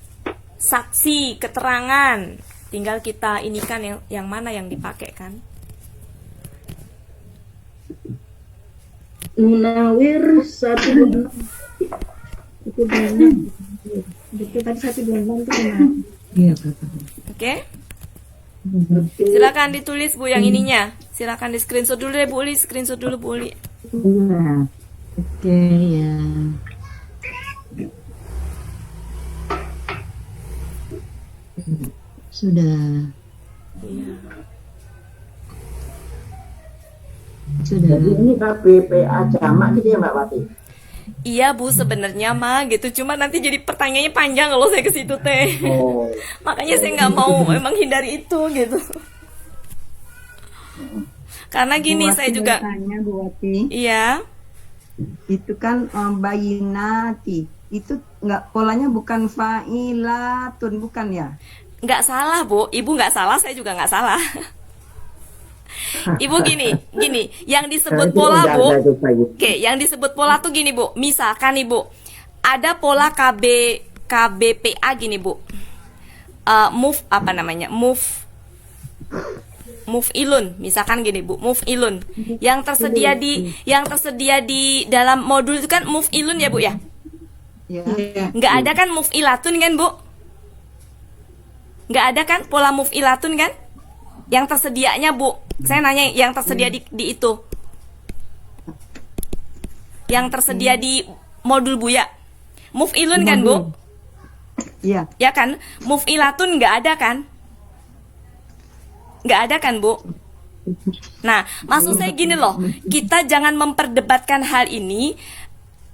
Saksi, keterangan. Tinggal kita ini kan yang mana yang dipakai kan. Munawir 126. Itu benar. Betul tadi 126 itu benar. Iya, Kakak. Oke? Silakan ditulis Bu yang ininya. Silakan di screenshot dulu deh Bu Uli, screenshot dulu Bu Uli. Iya. Oke, ya. Sudah. Iya. Sudah. Jadi ini KBPA jamak gitu ya Mbak Wati? Iya Bu, sebenarnya mah gitu. Cuma nanti jadi pertanyaannya panjang kalau saya ke situ teh. Oh. Makanya saya nggak mau menghindari itu gitu. Karena gini saya juga. Tanya Bu Wati, Iya. itu kan bayinati, itu nggak, polanya bukan fa'ilatun, bukan ya? Nggak salah Bu, Ibu nggak salah, saya juga nggak salah. Ibu gini, yang disebut pola Bu. Oke, yang disebut pola tuh gini Bu. Misalkan Ibu, ada pola KBPA gini Bu. Move apa namanya? Move ilun, misalkan gini Bu, move ilun. Yang tersedia di dalam modul itu kan move ilun ya Bu ya? Ya. Nggak ada kan move ilatun kan Bu? Nggak ada kan pola move ilatun kan? Yang tersedianya Bu, saya nanya yang tersedia di itu, yang tersedia di modul Bu ya, move ilun kan Bu? Iya. Ya kan, move ilatun nggak ada kan? Nggak ada kan Bu? Nah, maksud saya gini loh, kita jangan memperdebatkan hal ini.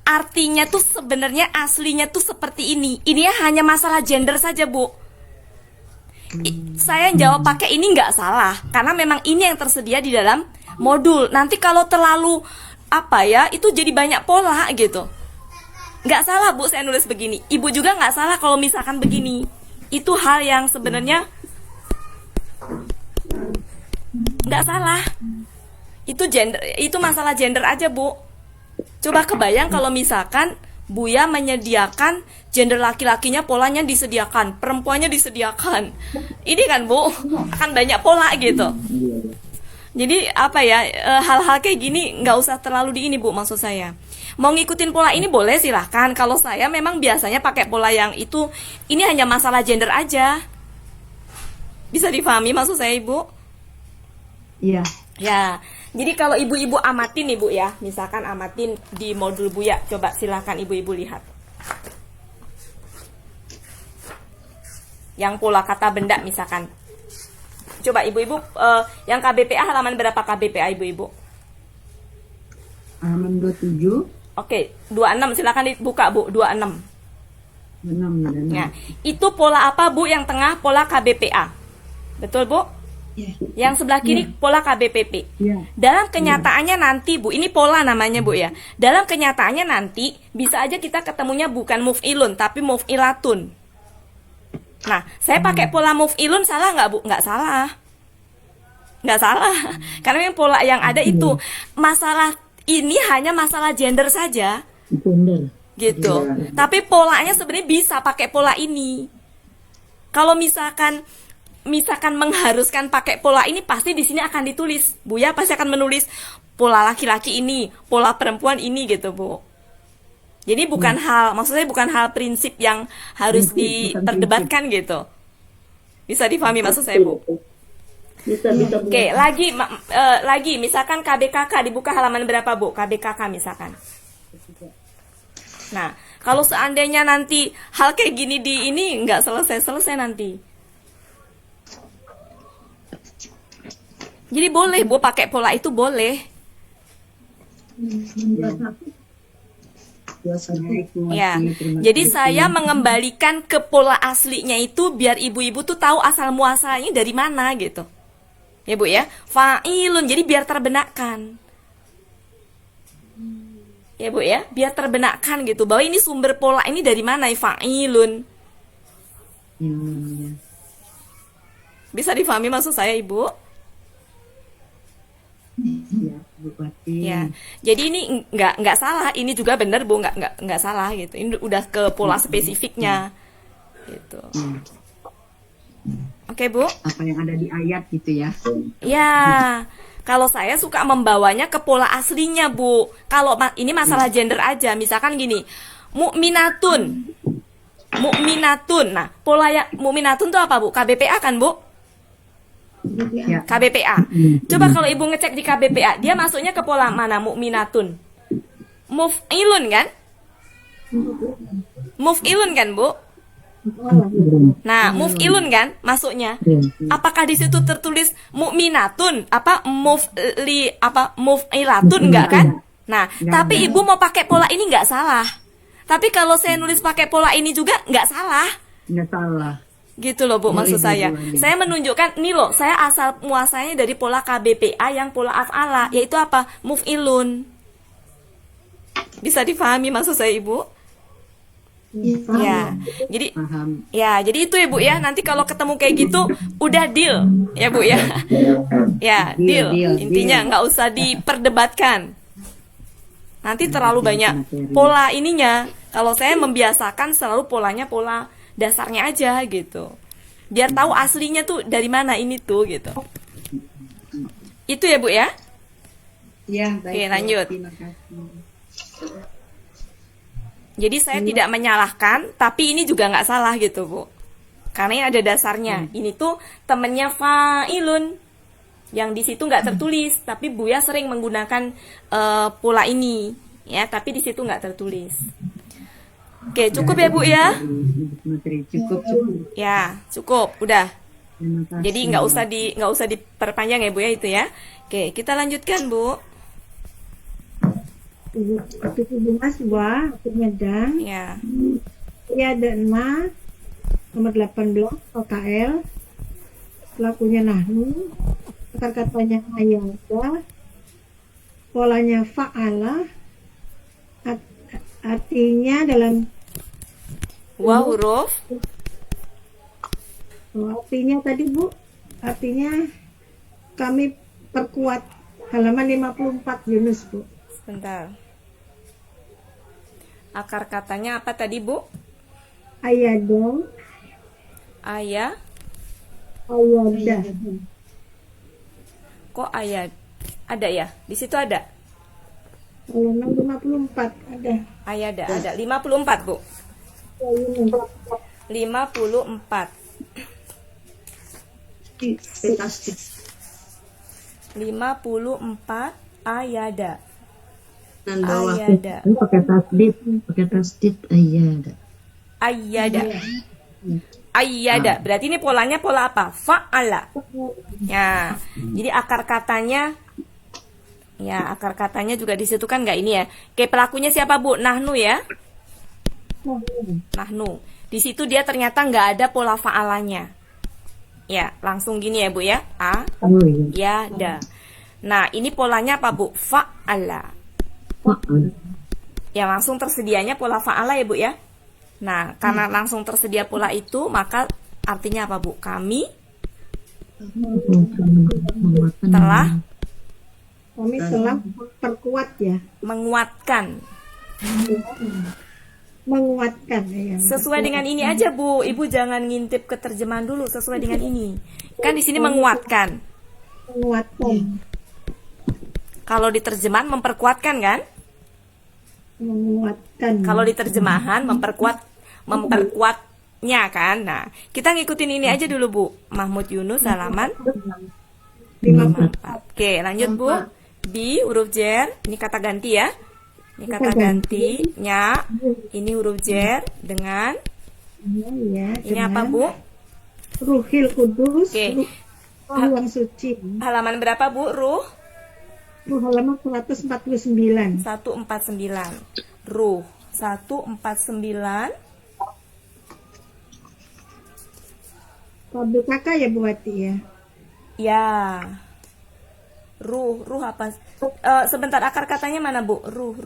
Artinya tuh sebenarnya aslinya tuh seperti ini. Ini hanya masalah gender saja Bu. Saya jawab pakai ini nggak salah, karena memang ini yang tersedia di dalam modul. Nanti kalau terlalu apa ya, itu jadi banyak pola gitu. Nggak salah Bu saya nulis begini. Ibu juga nggak salah kalau misalkan begini. Itu hal yang sebenarnya nggak salah. Itu gender, itu masalah gender aja Bu. Coba kebayang kalau misalkan Buya menyediakan gender laki-lakinya polanya disediakan, perempuannya disediakan. Ini kan Bu, akan banyak pola gitu. Jadi apa ya, hal-hal kayak gini nggak usah terlalu di ini Bu, maksud saya. Mau ngikutin pola ini boleh silahkan. Kalau saya memang biasanya pakai pola yang itu. Ini hanya masalah gender aja. Bisa difahami maksud saya Ibu? Iya. Ya, jadi kalau ibu-ibu amatin nih Bu ya, misalkan amatin di modul Buya, coba silakan ibu-ibu lihat. Yang pola kata benda misalkan. Coba ibu-ibu, yang KBPA halaman berapa KBPA ibu-ibu? Halaman 27. Oke, 26 silakan dibuka Bu, 26. Enam ya. Enam. Nah, itu pola apa Bu yang tengah? Pola KBPA. Betul Bu? Ya. Yang sebelah kiri pola KBPP. Iya. Dalam kenyataannya nanti Bu, ini pola namanya Bu ya. Dalam kenyataannya nanti bisa aja kita ketemunya bukan muf'ilun tapi muf'ilatun. Nah, saya pakai pola muf'ilun salah nggak Bu? Nggak salah. Nggak salah. Karena yang pola yang ada itu masalah ini hanya masalah gender saja Gender. gitu. Tapi polanya sebenarnya bisa pakai pola ini. Kalau misalkan mengharuskan pakai pola ini pasti di sini akan ditulis. Buya pasti akan menulis pola laki-laki ini, pola perempuan ini gitu, Bu. Jadi bukan maksud saya bukan hal prinsip yang harus diperdebatkan gitu. Bisa difahami maksud saya, Bu? Bisa Bu. Oke, lagi misalkan KBKK dibuka halaman berapa, Bu? KBKK misalkan. Nah, kalau seandainya nanti hal kayak gini di ini nggak selesai nanti. Jadi boleh, Bu, pakai pola itu boleh. Ya, jadi saya mengembalikan ke pola aslinya itu biar ibu-ibu tuh tahu asal muasalnya dari mana gitu. Ya Bu ya, fa'ilun, jadi biar terbenakkan. Ya Bu ya, biar terbenakkan gitu bahwa ini sumber pola ini dari mana, fa'ilun. Bisa difahami maksud saya Ibu? Ya, jadi ini nggak salah, ini juga benar Bu, nggak salah gitu. Ini udah ke pola spesifiknya, gitu. Oke Bu? Apa yang ada di ayat gitu ya? Ya, kalau saya suka membawanya ke pola aslinya Bu. Kalau ini masalah gender aja, misalkan gini, mukminatun. Nah, pola ya mukminatun itu apa Bu? KBPA kan Bu? Ya. KBPA. Coba kalau Ibu ngecek di KBPA, dia masuknya ke pola mana? Mukminatun. Muf'ilun kan? Muf'ilun kan Bu? Nah, muf'ilun kan masuknya. Apakah di situ tertulis mukminatun? Muf'ilatun enggak kan? Nah, tapi Ibu mau pakai pola ini enggak salah. Tapi kalau saya nulis pakai pola ini juga enggak salah. Nggak salah. Gitu loh Bu, maksud saya. Saya menunjukkan nih loh, saya asal muasalnya dari pola KBPA yang pola af'ala, yaitu apa? Muf'ilun. Bisa difahami maksud saya Ibu? Ya, jadi Paham. ya, jadi itu ya Bu ya. Nanti kalau ketemu kayak gitu, udah deal ya Bu ya. Ya, deal. Intinya nggak usah diperdebatkan. Nanti terlalu banyak pola ininya. Kalau saya membiasakan selalu polanya pola dasarnya aja gitu. Biar tahu aslinya tuh dari mana ini tuh gitu. Itu ya Bu ya. Ya, baik. Oke, lanjut. Terima kasih. Jadi saya tidak menyalahkan, tapi ini juga nggak salah gitu Bu. Karena ini ada dasarnya. Ini tuh temennya fa'ilun. Yang di situ nggak tertulis, tapi Buya sering menggunakan pola ini, ya. Tapi di situ nggak tertulis. Oke, cukup ya Bu ya? Cukup. Ya, cukup. Udah. Terima kasih. Jadi nggak usah diperpanjang ya Bu ya itu ya. Oke, kita lanjutkan Bu. Itu Mas Wah, Medan. Ya. Ya ada Enma, nomor 18, OKL. Pelakunya Nahnu, kata-katanya Ayada, polanya Fa'ala, artinya dalam Huruf. artinya tadi Bu, artinya kami perkuat halaman 54 Yunus Bu. Sebentar. Akar katanya apa tadi Bu? Ayada, Ayah. Ayada. Kok ayat? Ada ya? Di situ ada. Halaman 54 ada. Ada 54 Bu. 54. 54 ayada. Dan bawah. Ayada. Ini pakai tasdid ayada. Ayada. Berarti ini polanya pola apa? Fa'ala. Ya. Jadi akar katanya juga di situ kan nggak ini ya. Oke, pelakunya siapa Bu? Nahnu ya. Nahnu. Di situ dia ternyata nggak ada pola fa'alanya. Ya, langsung gini ya Bu ya. A, Oh iya. ya, da. Nah, ini polanya apa Bu? Fa'ala. Fa'al. Ya, langsung tersedianya pola fa'ala ya Bu ya. Nah, karena langsung tersedia pola itu, maka artinya apa Bu? Kami Menguatkan. telah Kami telah memperkuat ya. menguatkan. Menguatkan ya. Sesuai dengan ini aja Bu, Ibu jangan ngintip ke terjemahan dulu, sesuai dengan ini. Kan di sini menguatkan. Menguatkan. Kalau di terjemahan memperkuatkan kan? Menguatkan. Kalau di terjemahan memperkuatnya kan. Nah, kita ngikutin ini aja dulu Bu. Mahmud Yunus halaman 54. Oke, lanjut Bu. Di huruf jer, ini kata ganti ya. Ini kata ganti, nya. Ini huruf jer dengan Ya, ini apa Bu? Ruhil Kudus. Oke. Roh yang suci. Halaman berapa Bu? Ruh Ruh halaman 149. 149. Ruh 149. KBKK ya Bu Wati ya. Ya. Ruh apa? Sebentar, akar katanya mana Bu? Ruh.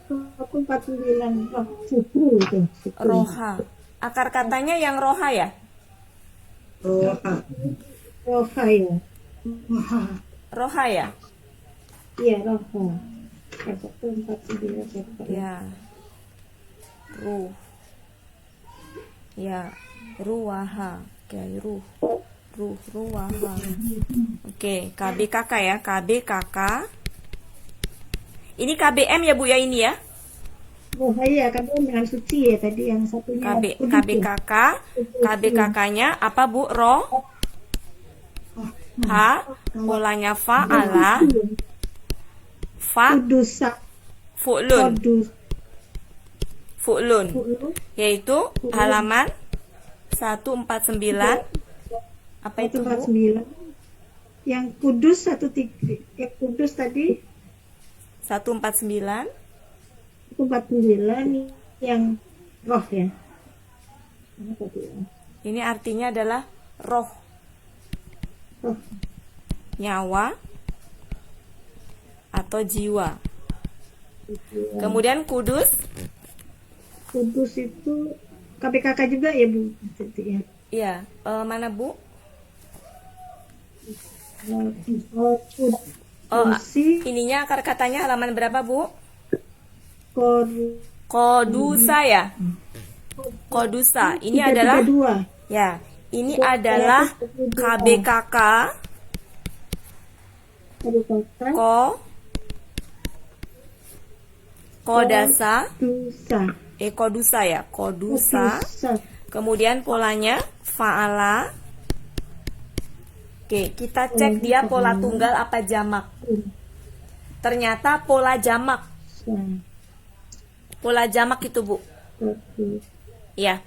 149. Roh suci itu. Suci. Roha. Akar katanya yang roha ya? Roha ya. Roha ya? Iya, roha. 149. Ya. Ruh. Ya. Ruwaha. Oke, ruwaha. Oke, KBKK ya, KBKK. Ini KBM ya Bu ya ini ya? Roha ya, kan dengan suci ya tadi yang satunya. KBKK. KBKK-nya apa Bu? Roh. Ha. Polanya fa'ala. Kudusa. Fu'lun. Kudus. Fu'lun. Yaitu halaman 149. Apa itu Bu? 149. Yang kudus 13. Yang kudus tadi 149. 149 yang roh ya. Apa tadi ya? Ini artinya adalah roh, Roh. nyawa, atau jiwa. Kemudian kudus, Kudus itu KPKK juga ya Bu? Tadi ya. ya, mana Bu? Kudusi, Ininya akar katanya halaman berapa Bu? kodu, Kodusa ya? Kodusa. Ini adalah 332. ya, ini adalah KBKK KPKK Kodasa, Dusa. Kodusa ya, Kodusa. Kudusa. Kemudian polanya fa'ala. Oke, kita cek dia pola tunggal apa jamak. Ternyata pola jamak. Pola jamak itu Bu. Ya.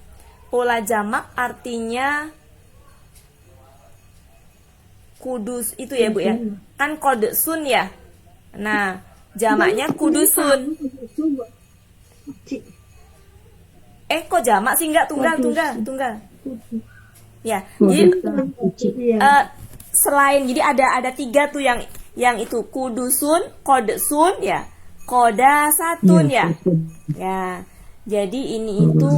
Pola jamak artinya kudus itu ya Bu ya. Kan kodesun ya. Nah, jamaknya kudusun. Kok jamak sih? Enggak, tunggal. Ya. Jadi selain jadi ada 3 tuh yang itu kudusun, kodesun ya, kodasatun ya. Ya. Jadi ini itu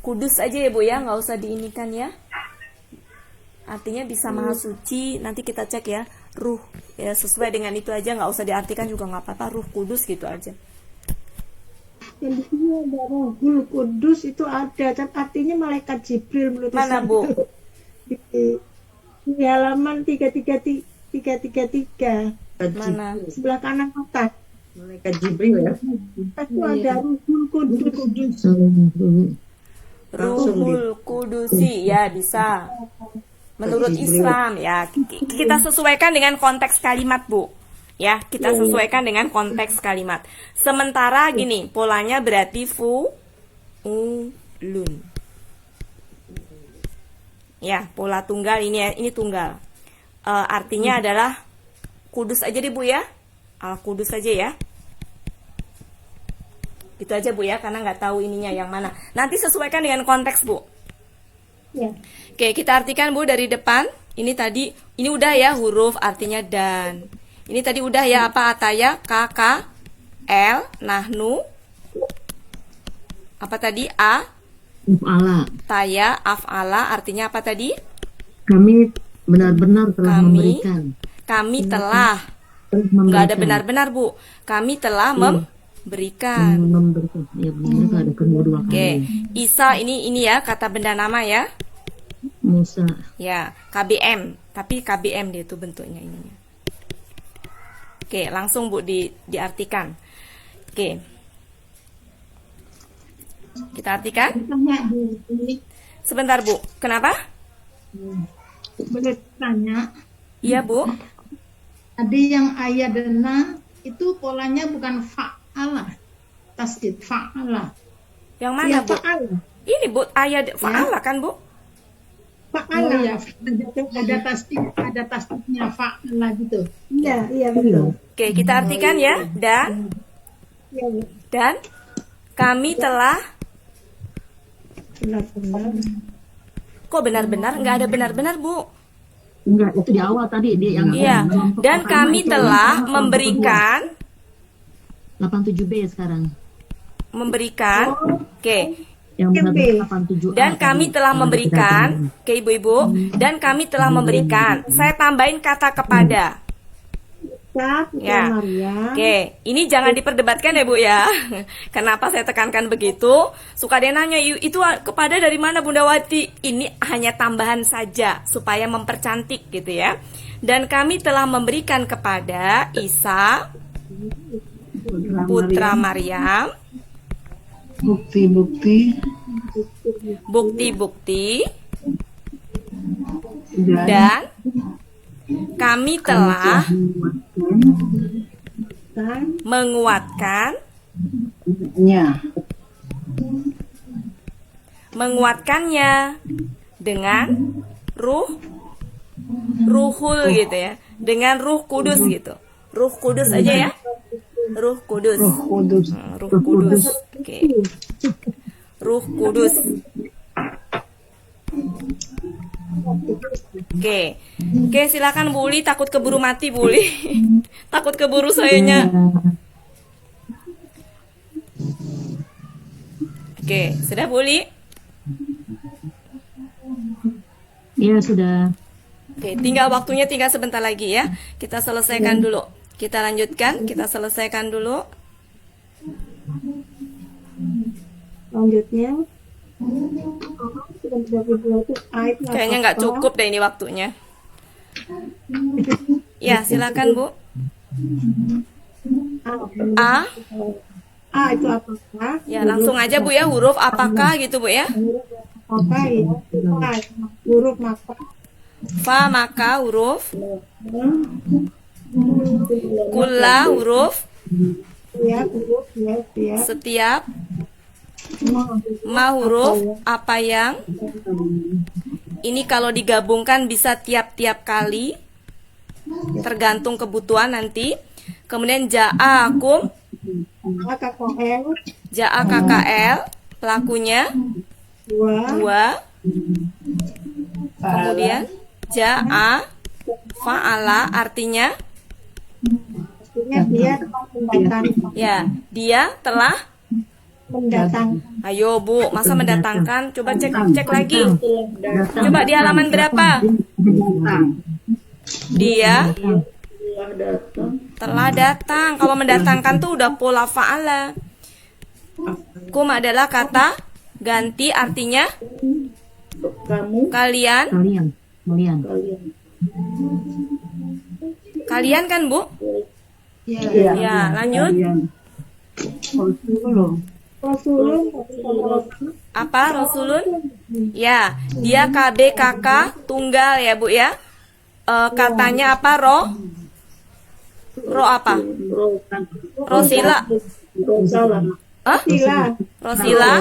kudus aja ya Bu ya, nggak usah diinikan ya. Artinya bisa maha suci. Nanti kita cek ya, ruh ya, sesuai dengan itu aja, nggak usah diartikan juga nggak apa-apa, ruh kudus gitu aja. Yang di sini ada Rohul Kudus itu ada, artinya malaikat Jibril menurut Mana saya. Bu? Di halaman 333. Mana? Sebelah kanan atas. Malaikat Jibril ya. Itu ada Ruhul Kudus. Ruhul kudusi ya, bisa. Menurut Islam ya, kita sesuaikan dengan konteks kalimat Bu. Ya, kita sesuaikan dengan konteks kalimat. Sementara gini, polanya berarti fu'ulun. Ya, pola tunggal ini tunggal. Artinya adalah kudus aja deh Bu ya. Al kudus aja ya. Itu aja Bu ya, karena nggak tahu ininya yang mana. Nanti sesuaikan dengan konteks Bu. Ya. Oke, kita artikan Bu dari depan. Ini tadi, ini udah ya huruf artinya dan. Ini tadi udah ya apa ataya, KK, L, nahnu. Apa tadi? A, Uf'ala. taya, af'ala artinya apa tadi? Kami benar-benar telah Kami memberikan. Kami telah. Telah Nggak ada memberikan. benar-benar Bu. Kami telah memberikan. Memberikan. Ya benar itu ada kedua dua Oke, kali. Isa ini ya kata benda nama ya. Musa. Ya, KBM, tapi KBM dia itu bentuknya ininya. Oke, langsung Bu diartikan. Oke. Kita artikan. Tanya di Sebentar Bu, kenapa? boleh tanya. Iya Bu. Tadi yang ayat dana itu polanya bukan fa'ala, tasdid fa'ala. Yang mana Ya, Bu? fa'al. Ini Bu, ayat fa'ala kan Bu? Fa'al. Oh ya, ada tasdidnya fa'ala gitu. Iya, iya betul. Oke, kita artikan ya. Iya, Bu. Dan kami telah. Benar-benar. Kok benar-benar? Nggak ada benar-benar Bu. Enggak, itu di awal tadi dia yang Iya. kelompok Dan pertama kami itu telah kelompok memberikan. 87B sekarang. Memberikan. Oke. Yang Yang B. benar 87A. Dan kami tadi. telah Yang memberikan, kita oke ibu-ibu, dan kami telah memberikan. Saya tambahin kata kepada. Putra Ya. Maria. Oke, ini jangan diperdebatkan ya Bu ya. Kenapa saya tekankan begitu? Suka dia nanya, itu kepada dari mana Bunda Wati? Ini hanya tambahan saja supaya mempercantik gitu ya. Dan kami telah memberikan kepada Isa, putra Maryam, Bukti-bukti bukti-bukti dan kami telah Kan? menguatkannya dengan ruhul gitu ya, dengan ruh kudus gitu, ruh kudus aja ya, ruh kudus. Ruh kudus. Oke. Ruh kudus. Oke. Oke, silakan Bu Uli, takut keburu mati Bu Uli. Takut keburu sayanya. Oke, sudah Bu Uli? Iya sudah. Oke, waktunya tinggal sebentar lagi ya. Kita selesaikan dulu. Kita lanjutkan, kita selesaikan dulu. Selanjutnya. Kayaknya nggak cukup deh ini waktunya. Ya, silakan Bu. A. Itu apakah? Ya, langsung aja Bu ya, huruf apakah gitu Bu ya. Apa ya? Huruf maka. Fa maka huruf. Kula huruf. Ya, huruf ya. Setiap. Ma huruf apa yang. Ini kalau digabungkan bisa tiap-tiap kali. Tergantung kebutuhan nanti. Kemudian ja'akum. KKL. Ja'a KKL. Pelakunya. Dua. Kemudian ja'a fa'ala artinya Artinya dia telah mendatangkan. ya, dia telah. Mendatangkan. Ayo Bu, masa mendatangkan? Coba cek lagi. Coba di halaman berapa? Dia telah datang. Kalau mendatangkan tuh udah pola fa'ala. Kum adalah kata ganti artinya kalian. Kalian kan Bu? Ya, lanjut. Rasulun. Apa Rasulun? Ya, dia KB kakak tunggal ya Bu ya. Katanya apa Ro apa? Rosila. Hah? Rosila.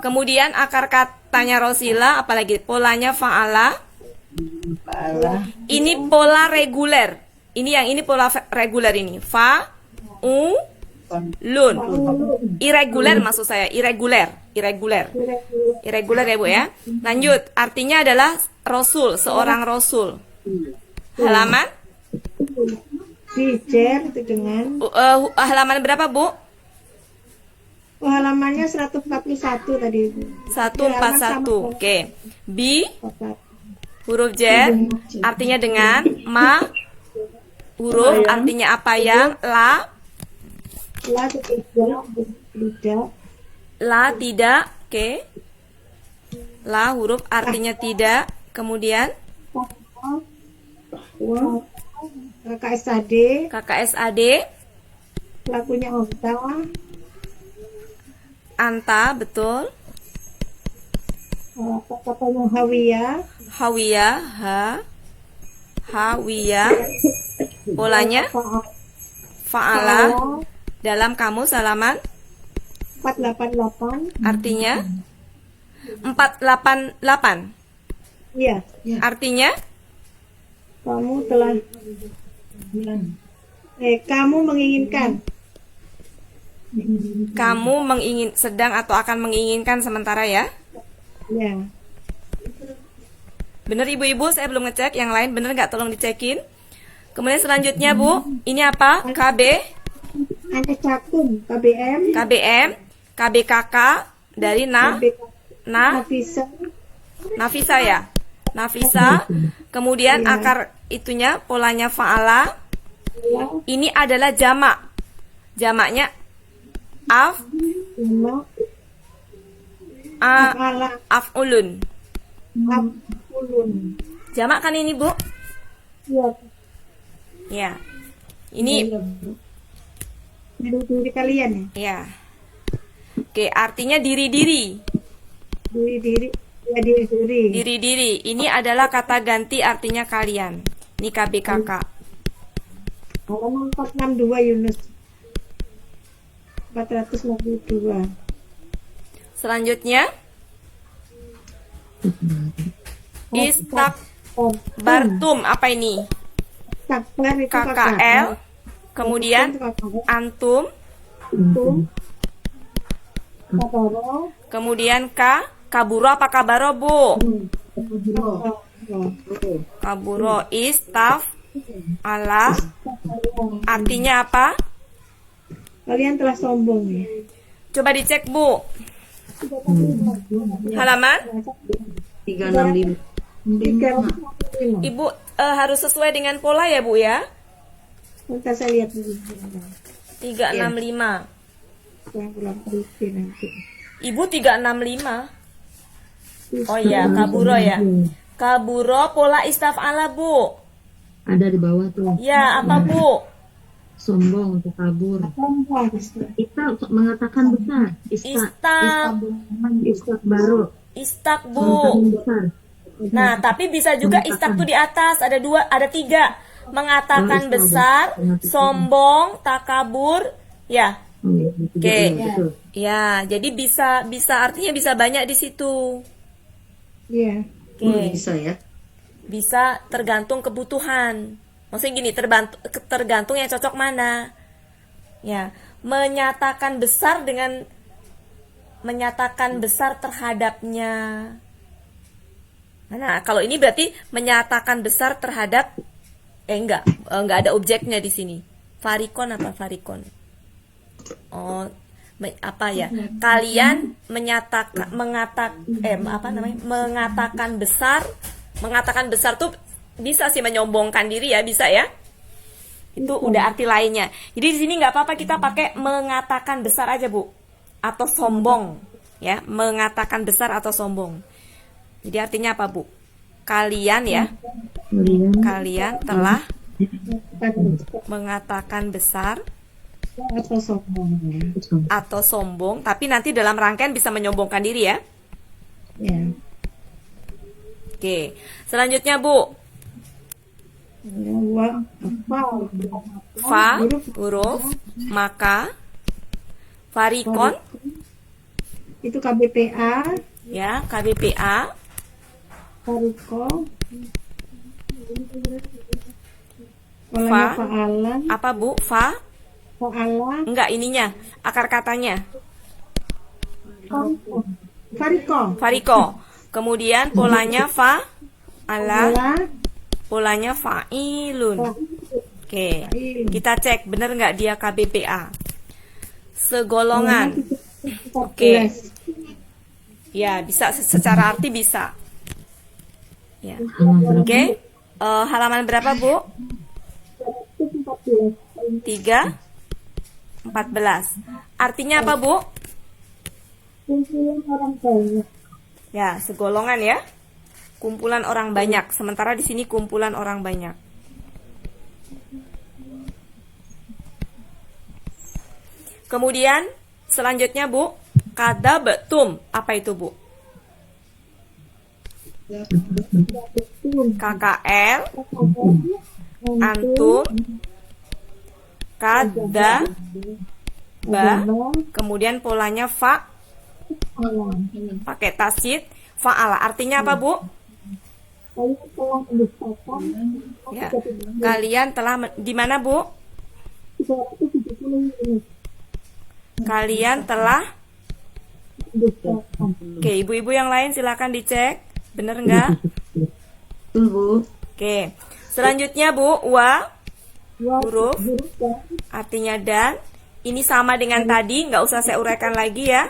Kemudian akar katanya Rosila, apalagi polanya fa'ala. Ini pola reguler. Ini pola reguler ini. Fa, Lun. Irregular maksud saya, irregular. Irregular ya, Bu ya. Lanjut, artinya adalah rasul, seorang rasul. Halaman Fijer itu dengan halaman berapa, Bu? halamannya 141 tadi. 141. Oke. B huruf jar artinya dengan, ma huruf artinya apa yang, la Tidak. tidak, oke. La huruf artinya tidak, kemudian KKSAD, KKSAD, pelakunya Onta, anta, betul. katanya Hawiyah, Hawiyah, hawiyah, polanya fa'ala. Dalam kamus halaman 488. artinya 488. Iya, Artinya kamu telah kamu menginginkan. kamu sedang atau akan menginginkan sementara ya. Ya. Bener ibu-ibu, saya belum ngecek. Yang lain bener nggak? Tolong dicekin. Kemudian selanjutnya Bu, ini apa? KB, Ada Cakung, KBM, KBKK dari Nafisa, Nafisa ya. Nafisa. Kemudian akar itunya polanya fa'ala. Ini adalah jamak. Jamaknya Lima, Ala, af'ulun. Abulun. Jamak kan ini, Bu? Ya, Ya. Ini diri kalian ya. ya. Oke, artinya diri-diri. Diri, ya diri. Diri-diri. Ini adalah kata ganti artinya kalian. Ini KBKK. Halaman 462 Yunus. 462. Selanjutnya Istakbartum, apa ini? Takbar itu KKL. Kemudian antum. Kabaro. Kemudian kaburo apa kabaro, Bu? Kaburo istaf ala. Artinya apa? Kalian telah sombong ya. Coba dicek, Bu. Halaman 365. 365. Ibu harus sesuai dengan pola ya, Bu ya. Bentar saya lihat dulu. 365. Saya ulang teliti nanti. Ibu 365. Oh iya, kaburo ya. Kaburo pola istaf'ala, Bu. Ada di bawah tuh. Ya, apa, Bu? Sombong untuk kabur. Ista mengatakan besar. Istak baru. Istak, Bu. Mengatakan besar. Nah, tapi bisa juga istak tuh di atas. Ada 3. Mengatakan besar, sombong, takabur. Ya. Oke. Betul. Ya, jadi bisa artinya bisa banyak di situ. Iya. Oke. Bisa ya. Bisa tergantung kebutuhan. Maksudnya gini, tergantung yang cocok mana. Ya, menyatakan besar dengan menyatakan besar terhadapnya. Nah, kalau ini berarti menyatakan besar terhadap enggak ada objeknya di sini. Farikon apa farikon? Oh, apa ya? Kalian mengatakan besar. Mengatakan besar tuh bisa sih menyombongkan diri ya, bisa ya. Itu udah arti lainnya. Jadi di sini nggak apa-apa kita pakai mengatakan besar aja, Bu. Atau sombong, ya, mengatakan besar atau sombong. Jadi artinya apa, Bu? Kalian ya. Kalian telah mengatakan besar atau sombong, tapi nanti dalam rangkaian bisa menyombongkan diri ya. Ya. Oke. Selanjutnya, Bu. Fa huruf maka farikon Itu KBPA, ya, KBPA. Fariko. Fa Fa'alan. apa, Bu? Fa Fa'ala. Enggak, ininya, akar katanya. Fariko. Fariko. Kemudian polanya fa'ala, Fa'ala. polanya fa'ilun. Oke, kita cek bener nggak dia KBPA. Segolongan. Oke. Ya, bisa secara arti bisa. Ya. Oke. Halaman berapa, Bu? 3 14. Artinya apa, Bu? Kumpulan orang banyak. Ya, segolongan ya. Kumpulan orang banyak. Sementara di sini kumpulan orang banyak. Kemudian selanjutnya, Bu, kadabtum. Apa itu, Bu? KKL, antum, kada, ba, kemudian polanya fa, pakai tasjid, fa'ala. Artinya apa, Bu? Ya, kalian telah di mana, Bu? Kalian telah. Oke, ibu-ibu yang lain silakan dicek, bener nggak? Betul, Bu. Oke, selanjutnya, Bu, wa, huruf, artinya dan. Ini sama dengan tadi, nggak usah saya uraikan lagi ya.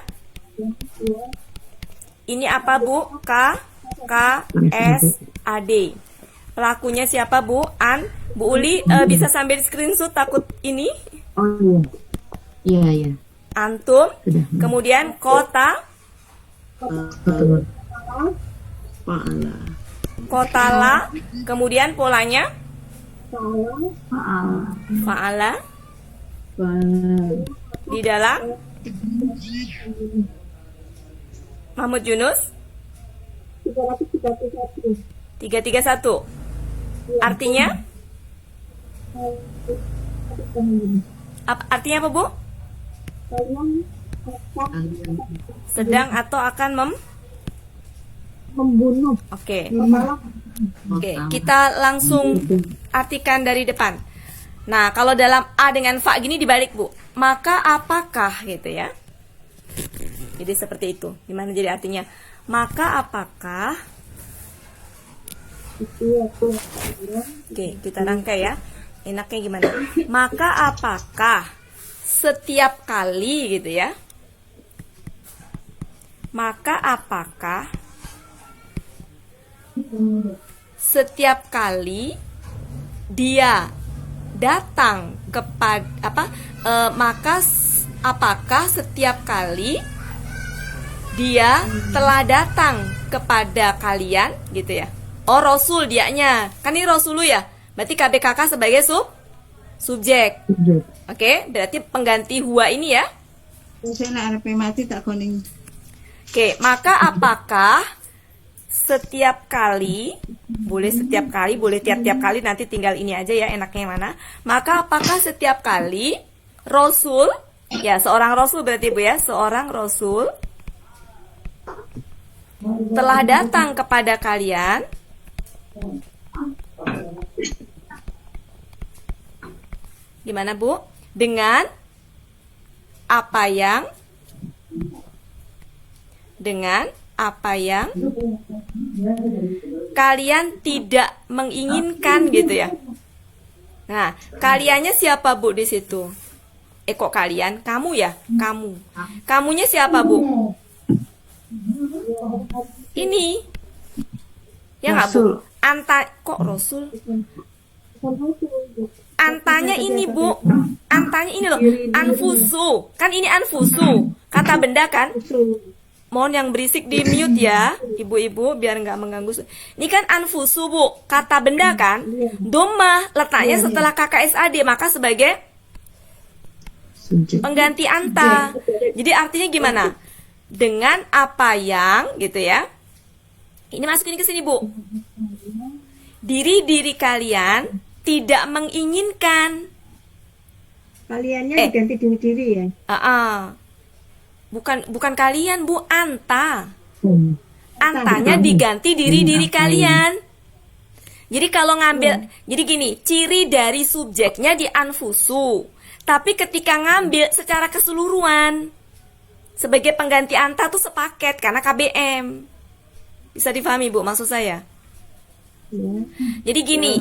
Ini apa, Bu? K, S, A, D. Pelakunya siapa, Bu? An. Bu Uli, bisa sambil screenshot takut ini. Oh iya. Iya, iya. Antum. Sudah. Kemudian kota, Betul. Fa'ala. kotala. Kemudian polanya Faal. fa'ala. Faal. Di dalam Mahmud Yunus 331. Artinya? Artinya apa, Bu? Sedang atau akan Membunuh. Oke. Oke, kita langsung artikan dari depan. Nah, kalau dalam A dengan fa gini dibalik, Bu. Maka apakah gitu ya. Jadi seperti itu. Gimana jadi artinya? Maka apakah. Oke, kita rangkai ya. Enaknya gimana? Maka apakah setiap kali gitu ya. Maka apakah setiap kali dia datang kepada apakah setiap kali dia telah datang kepada kalian gitu ya. Oh, Rasul dianya. Kan ini Rasulu ya. Berarti KBKK sebagai subjek. Oke, berarti pengganti huwa ini ya. Saya nak RP mati tak koning. Oke, maka apakah setiap kali, boleh setiap kali, boleh tiap-tiap kali, nanti tinggal ini aja ya enaknya yang mana. Maka apakah setiap kali Rasul, ya seorang Rasul berarti Bu ya, seorang Rasul telah datang kepada kalian gimana, Bu? Dengan apa yang kalian tidak menginginkan gitu ya. Nah, kaliannya siapa, Bu, di situ? Kok kalian? Kamu ya? Kamu. Kamunya siapa, Bu? Ini. Ya nggak, Bu? Kok Rasul? Antanya ini, Bu. Antanya ini loh. Anfusu. Kan ini anfusu. Kata benda kan? Mohon yang berisik di mute ya, ibu-ibu, biar nggak mengganggu. Ini kan anfusu, Bu. Kata benda kan? Doma letaknya setelah KKSAD, maka sebagai pengganti anta. Jadi artinya gimana? Dengan apa yang gitu ya. Ini masukin ke sini, Bu. Diri kalian tidak menginginkan. Kaliannya diganti diri-diri ya. Bukan kalian, Bu, anta. Antanya diganti diri kalian. Jadi kalau ngambil, jadi gini, ciri dari subjeknya di anfusu. Tapi ketika ngambil secara keseluruhan, sebagai pengganti anta tuh sepaket karena KBM. Bisa difahami Bu maksud saya? Jadi gini,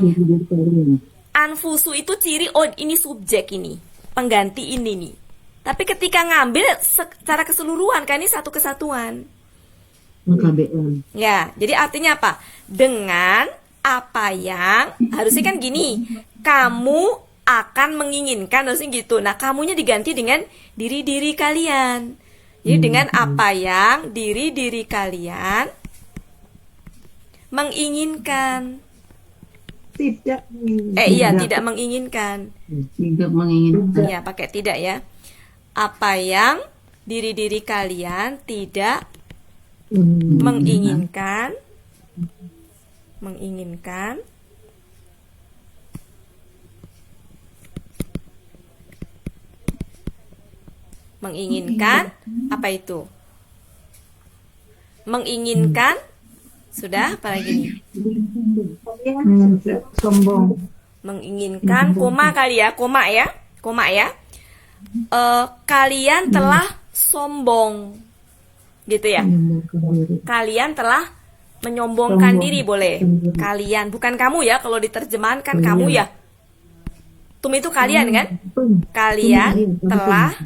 anfusu itu ciri, oh ini subjek ini, pengganti ini nih. Tapi ketika ngambil secara keseluruhan, kan ini satu kesatuan. KBM. Ya, jadi artinya apa? Dengan apa yang harusnya kan gini, kamu akan menginginkan, harusnya gitu. Nah, kamunya diganti dengan diri-diri kalian. Jadi dengan apa yang diri-diri kalian menginginkan. Tidak. Iya, tidak menginginkan. Tidak menginginkan. Ya, pakai tidak ya. Apa yang diri-diri kalian tidak menginginkan. Menginginkan. Menginginkan apa itu? Menginginkan sudah apa lagi nih? Sombong. Menginginkan koma kali ya, koma ya. Koma ya. Kalian telah sombong. Gitu ya. Kalian telah menyombongkan diri boleh. Kalian, bukan kamu ya, kalau diterjemahkan kamu ya. Tum itu kalian kan? Kalian telah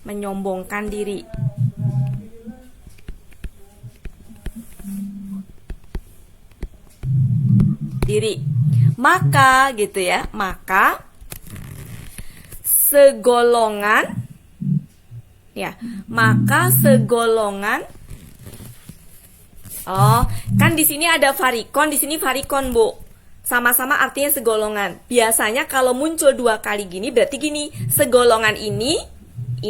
menyombongkan diri. Maka gitu ya, maka segolongan ya, maka segolongan. Oh, kan di sini ada varikon, di sini varikon, Bu. Sama-sama artinya segolongan. Biasanya kalau muncul dua kali gini berarti gini, segolongan ini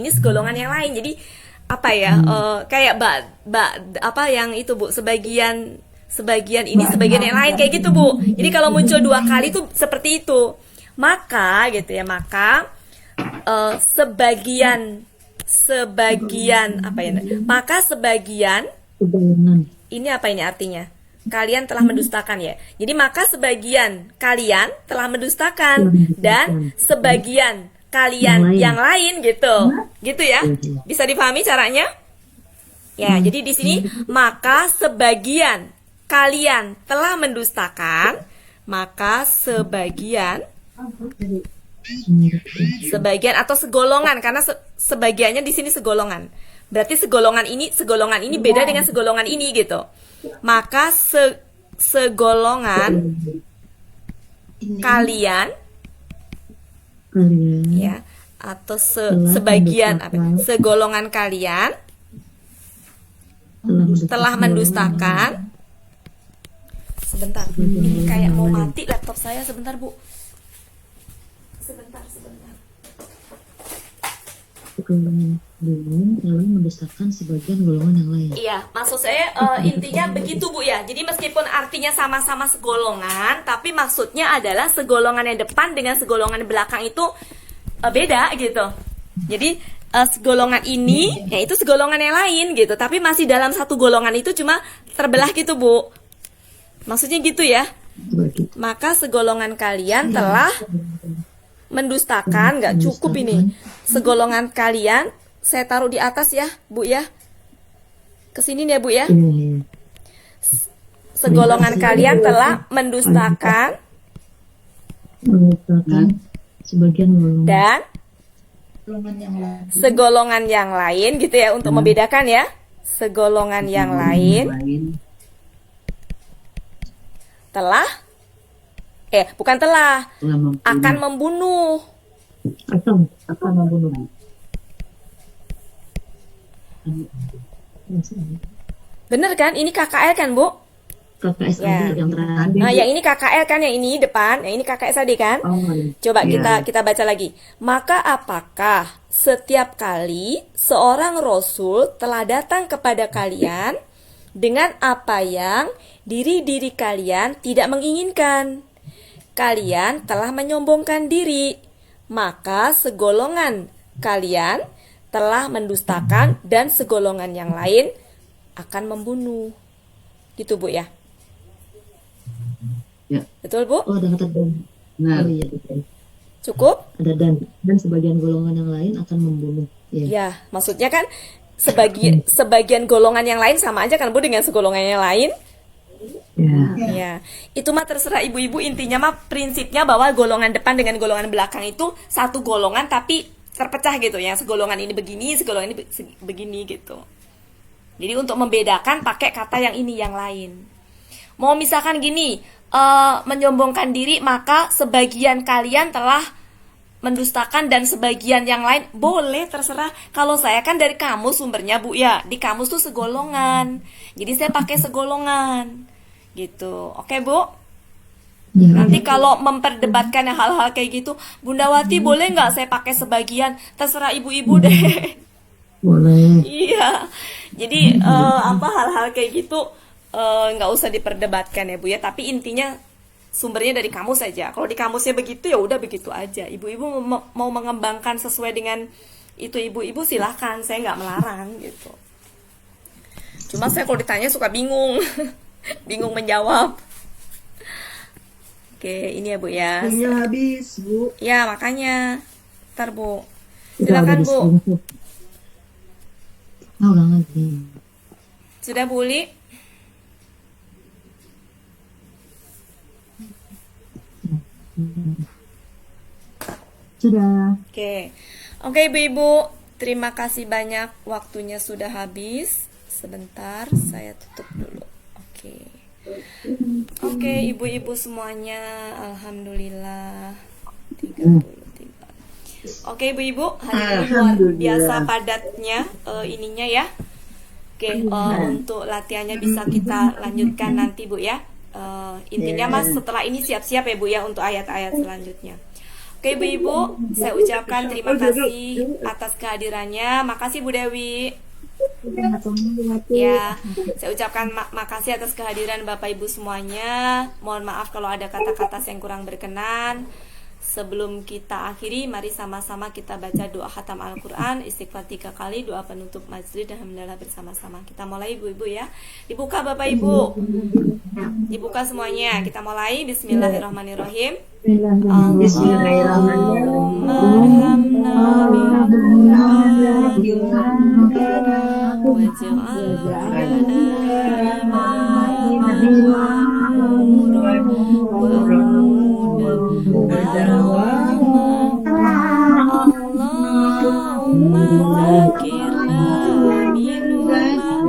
segolongan yang lain. Jadi apa ya? Kayak apa yang itu, Bu? Sebagian ini, sebagian yang lain kayak gitu, Bu. Jadi kalau muncul dua kali itu seperti itu. Maka gitu ya, maka sebagian apa ya? Maka sebagian ini apa ini artinya? Kalian telah mendustakan ya. Jadi maka sebagian kalian telah mendustakan dan sebagian kalian yang lain gitu. Gitu ya. Bisa dipahami caranya? Ya, jadi di sini maka sebagian kalian telah mendustakan, maka sebagian atau segolongan, karena sebagiannya di sini segolongan. Berarti segolongan ini beda dengan segolongan ini gitu. Maka segolongan kalian ya, atau sebagian segolongan kalian telah mendustakan. Sebentar, ini kayak mau mati laptop saya, sebentar Bu. Sebentar. Golongan telah mendustakan sebagian golongan yang lain. Iya, maksud saya intinya begitu Bu ya. Jadi meskipun artinya sama-sama segolongan, tapi maksudnya adalah segolongan yang depan dengan segolongan belakang itu beda gitu. Jadi segolongan ini, ya itu segolongan yang lain gitu. Tapi masih dalam satu golongan itu, cuma terbelah gitu Bu. Maksudnya gitu ya. Maka segolongan kalian telah mendustakan, nggak cukup ini. Segolongan kalian, saya taruh di atas ya, Bu ya. Kesini nih ya, Bu ya. Segolongan kalian telah mendustakan sebagian golongan dan segolongan yang lain gitu ya, untuk membedakan ya. Segolongan yang lain telah bukan telah akan membunuh. akan membunuh. Bener kan? Ini KKL kan, Bu? KKS Ya. yang terakhir. Nah, yang ini KKL kan, yang ini depan, yang ini KKS tadi kan? Coba kita baca lagi. Maka apakah setiap kali seorang rasul telah datang kepada kalian dengan apa yang diri-diri kalian tidak menginginkan? Kalian telah menyombongkan diri, maka segolongan kalian telah mendustakan dan segolongan yang lain akan membunuh. Gitu Bu ya. Betul, Bu? Oh, ada kata dan. Benar. Oh iya betul. Cukup? Ada dan sebagian golongan yang lain akan membunuh. Ya. Ya, maksudnya kan sebagian golongan yang lain sama aja kan Bu dengan segolongan yang lain? Ya. Ya, itu mah terserah ibu-ibu, intinya mah prinsipnya bahwa golongan depan dengan golongan belakang itu satu golongan tapi terpecah gitu ya. Segolongan ini begini, segolongan ini begini gitu. Jadi untuk membedakan pakai kata yang ini yang lain. Mau misalkan gini, menyombongkan diri maka sebagian kalian telah mendustakan dan sebagian yang lain boleh terserah. Kalau saya kan dari kamus sumbernya Bu ya, di kamus tuh segolongan. Jadi saya pakai segolongan gitu. Oke Bu? Ya. Nanti kalau memperdebatkan hal-hal kayak gitu, Bunda Wati boleh nggak saya pakai sebagian? Terserah ibu-ibu deh. Boleh. Iya. Jadi hal-hal kayak gitu nggak usah diperdebatkan ya Bu ya. Tapi intinya sumbernya dari kamus saja. Kalau di kamusnya begitu ya udah begitu aja. Ibu-ibu mau mengembangkan sesuai dengan itu ibu-ibu silahkan, saya nggak melarang gitu. Cuma saya kalau ditanya suka bingung, bingung menjawab. Oke, ini ya Bu ya. Waktunya habis, Bu. Ya makanya, ntar Bu. Sudah Silakan habis Bu. untuk. Oh, ulang lagi. Sudah Bu Uli? Sudah. Oke ibu-ibu, terima kasih banyak, waktunya sudah habis. Sebentar, saya tutup dulu. Oke ibu-ibu semuanya, alhamdulillah 33. Oke ibu-ibu, hari ini luar biasa padatnya ininya ya. Untuk latihannya bisa kita lanjutkan nanti Bu ya. Intinya Mas setelah ini siap-siap ya Bu ya untuk ayat-ayat selanjutnya. Oke ibu-ibu, saya ucapkan terima kasih atas kehadirannya. Makasih Bu Dewi. Ya, saya ucapkan makasih atas kehadiran Bapak Ibu semuanya. Mohon maaf kalau ada kata-kata yang kurang berkenan. Sebelum kita akhiri, mari sama-sama kita baca doa khatam Al-Quran, istighfar 3 kali, doa penutup majlis dan hamdalah bersama-sama. Kita mulai ibu-ibu ya. Dibuka Bapak Ibu. Dibuka semuanya. Kita mulai. Bismillahirrahmanirrahim. Allahumma arhamna bi'afwika waj'alna Allahumma zakirna minuma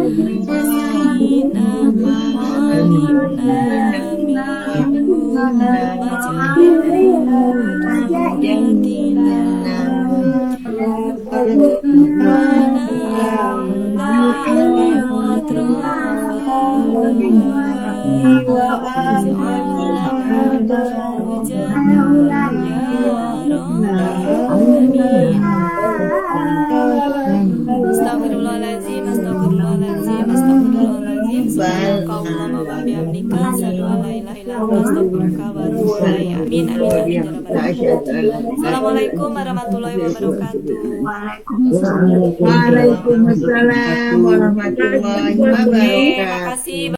wasina walimna minuma Astagfirullahaladzim, astagfirullahaladzim, astagfirullahaladzim. Subhanakallahumma wa bihamdika, asyhadu an la ilaha illa anta, astaghfiruka wa atubu ilaik. Amin, amin, amin, ya rabbal alamin. Assalamualaikum warahmatullahi wabarakatuh. Waalaikumsalam warahmatullahi wabarakatuh. Makasih.